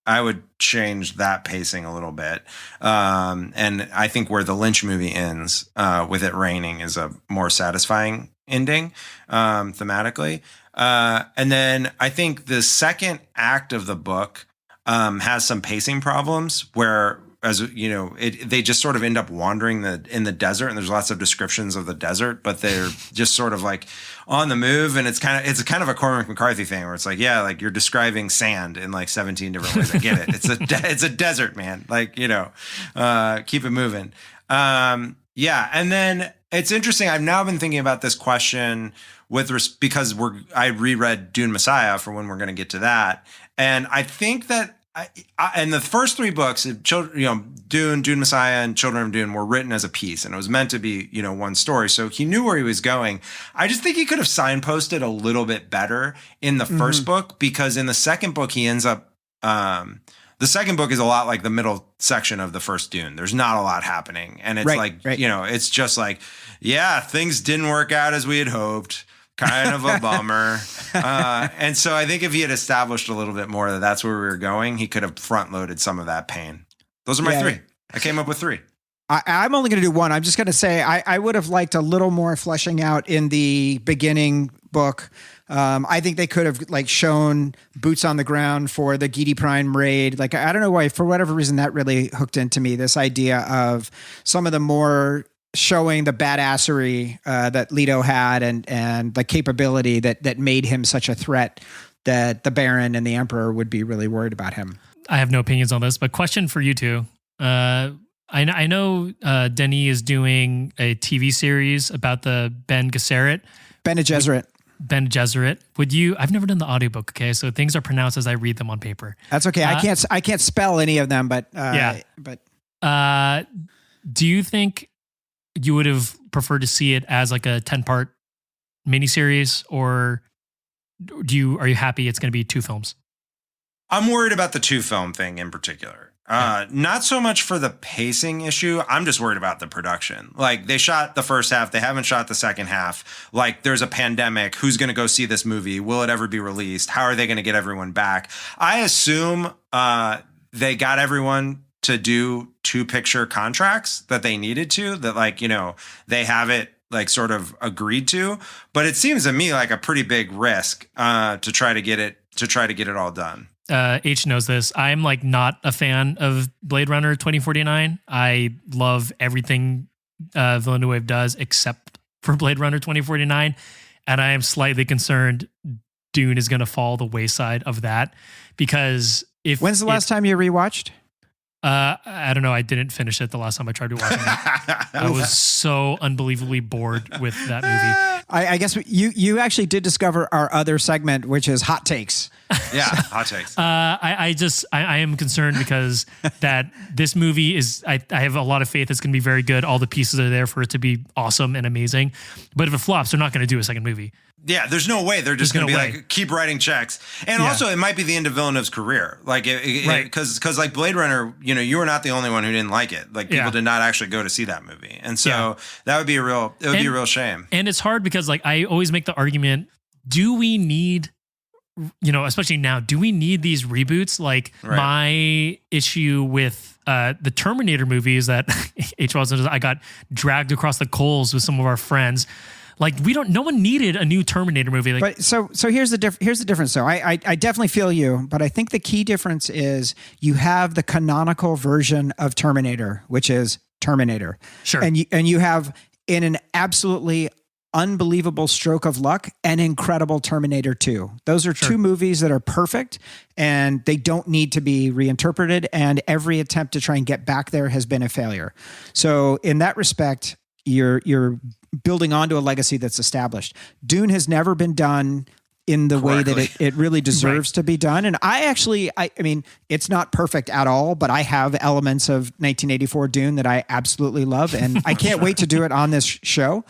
I would change that pacing a little bit. And I think where the Lynch movie ends with it raining is a more satisfying ending thematically. And then I think the second act of the book has some pacing problems where, as you know, they just sort of end up wandering in the desert, and there's lots of descriptions of the desert, but they're just sort of like on the move, and it's kind of a Cormac McCarthy thing where it's like, yeah, like you're describing sand in like 17 different ways. I get it. It's a desert, man. Like, keep it moving. And then it's interesting. I've now been thinking about this question because I reread Dune Messiah for when we're going to get to that, and I think that. And the first 3 books, Dune, Messiah, and Children of Dune were written as a piece, and it was meant to be, one story. So he knew where he was going. I just think he could have signposted a little bit better in the first book, because in the second book, he ends up, the second book is a lot like the middle section of the first Dune. There's not a lot happening. And it's it's just like, yeah, things didn't work out as we had hoped. Kind of a bummer. And so I think if he had established a little bit more that that's where we were going, he could have front loaded some of that pain. Those are my 3. I came up with 3. I'm only going to do 1. I'm just going to say I would have liked a little more fleshing out in the beginning book. I think they could have shown boots on the ground for the Giedi Prime raid. I don't know why, for whatever reason, that really hooked into me. This idea of some of the more showing the badassery that Leto had and the capability that made him such a threat that the Baron and the Emperor would be really worried about him. I have no opinions on this, but question for you two. I know Denis is doing a TV series about the Bene Gesserit. Bene Gesserit. Bene Gesserit. Would you? I've never done the audiobook. Okay, so things are pronounced as I read them on paper. That's okay. I can't spell any of them, but do you think you would have preferred to see it as like a 10-part miniseries, or are you happy it's going to be 2 films? I'm worried about the 2-film thing in particular. Not so much for the pacing issue. I'm just worried about the production. Like, they shot the first half. They haven't shot the second half. Like, there's a pandemic. Who's going to go see this movie? Will it ever be released? How are they going to get everyone back? I assume they got everyone to do 2-picture contracts that they needed to, that, like, you know, they have it like sort of agreed to. But it seems to me like a pretty big risk to try to get it all done. H knows this. I'm like not a fan of Blade Runner 2049. I love everything Villeneuve does except for Blade Runner 2049. And I am slightly concerned Dune is going to fall the wayside of that, because when's the last time you rewatched? I don't know. I didn't finish it the last time I tried to watch it. I was so unbelievably bored with that movie. I guess you actually did discover our other segment, which is hot takes. Yeah, hot takes. I am concerned because that this movie is, I have a lot of faith it's going to be very good. All the pieces are there for it to be awesome and amazing. But if it flops, they're not going to do a second movie. Yeah, there's no way. They're just going to be like, keep writing checks. And also, it might be the end of Villeneuve's career. Like, because like Blade Runner, you know, you were not the only one who didn't like it. Like, people did not actually go to see that movie. And so that would be a real shame. And it's hard because, like, I always make the argument, do we need, you know, especially now, do we need these reboots? Like, my issue with the Terminator movies that I got dragged across the coals with some of our friends. Like, no one needed a new Terminator movie. Like, but so here's the difference. So I definitely feel you, but I think the key difference is you have the canonical version of Terminator, which is Terminator. Sure. And you have, in an absolutely unbelievable stroke of luck, an incredible Terminator 2. Those are two movies that are perfect, and they don't need to be reinterpreted, and every attempt to try and get back there has been a failure. So in that respect, you're building onto a legacy that's established. Dune has never been done in the way that it really deserves to be done. And I mean, it's not perfect at all, but I have elements of 1984 Dune that I absolutely love. And I can't wait to do it on this show.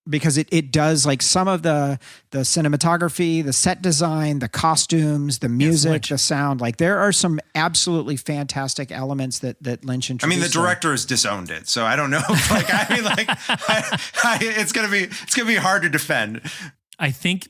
Because it does, like, some of the cinematography, the set design, the costumes, the music, the sound. Like, there are some absolutely fantastic elements that Lynch introduced. I mean, the director has disowned it, so I don't know. Like, I mean, like, it's gonna be hard to defend. I think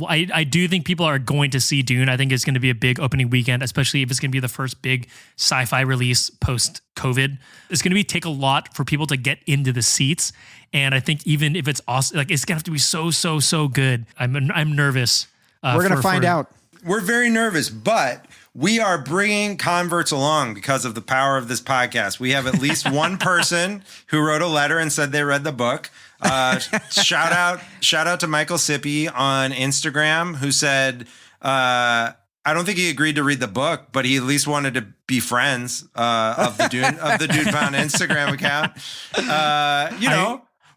I do think people are going to see Dune. I think it's going to be a big opening weekend, especially if it's going to be the first big sci-fi release post-COVID. It's going to take a lot for people to get into the seats. And I think even if it's awesome, like, it's going to have to be so good. I'm nervous. We're going to find out. We're very nervous, but we are bringing converts along because of the power of this podcast. We have at least one person who wrote a letter and said they read the book. Shout out to Michael Sippy on Instagram, who said, I don't think he agreed to read the book, but he at least wanted to be friends of the Dune Pod Instagram account.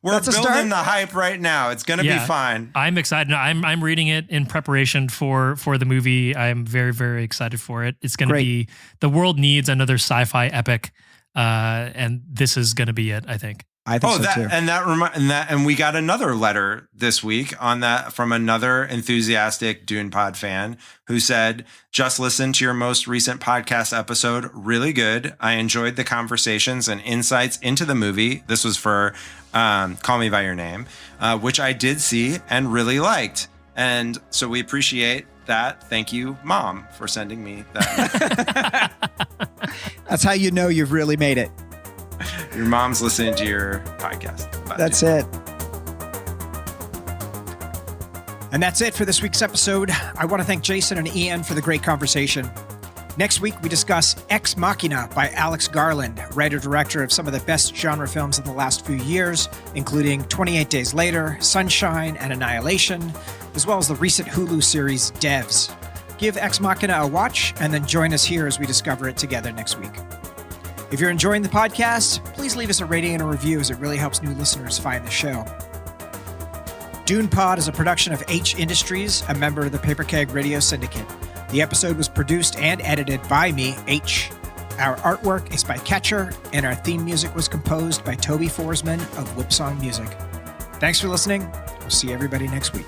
We're building the hype right now. It's going to be fine. I'm excited. I'm reading it in preparation for the movie. I'm very, very excited for it. It's going to be, the world needs another sci-fi epic, and this is going to be it, I think. I think so too. And we got another letter this week on that from another enthusiastic Dune Pod fan who said, just listened to your most recent podcast episode. Really good. I enjoyed the conversations and insights into the movie. This was for Call Me By Your Name, which I did see and really liked. And so we appreciate that. Thank you, Mom, for sending me that. That's how you know you've really made it. Your mom's listening to your podcast. That's it. And that's it for this week's episode. I want to thank Jason and Ian for the great conversation. Next week, we discuss Ex Machina by Alex Garland, writer-director of some of the best genre films in the last few years, including 28 Days Later, Sunshine, and Annihilation, as well as the recent Hulu series Devs. Give Ex Machina a watch, and then join us here as we discover it together next week. If you're enjoying the podcast, please leave us a rating and a review, as it really helps new listeners find the show. Dune Pod is a production of Haitch Industries, a member of the Paper Keg Radio Syndicate. The episode was produced and edited by me, H. Our artwork is by Catcher, and our theme music was composed by Toby Forsman of Whipsong Music. Thanks for listening. We'll see everybody next week.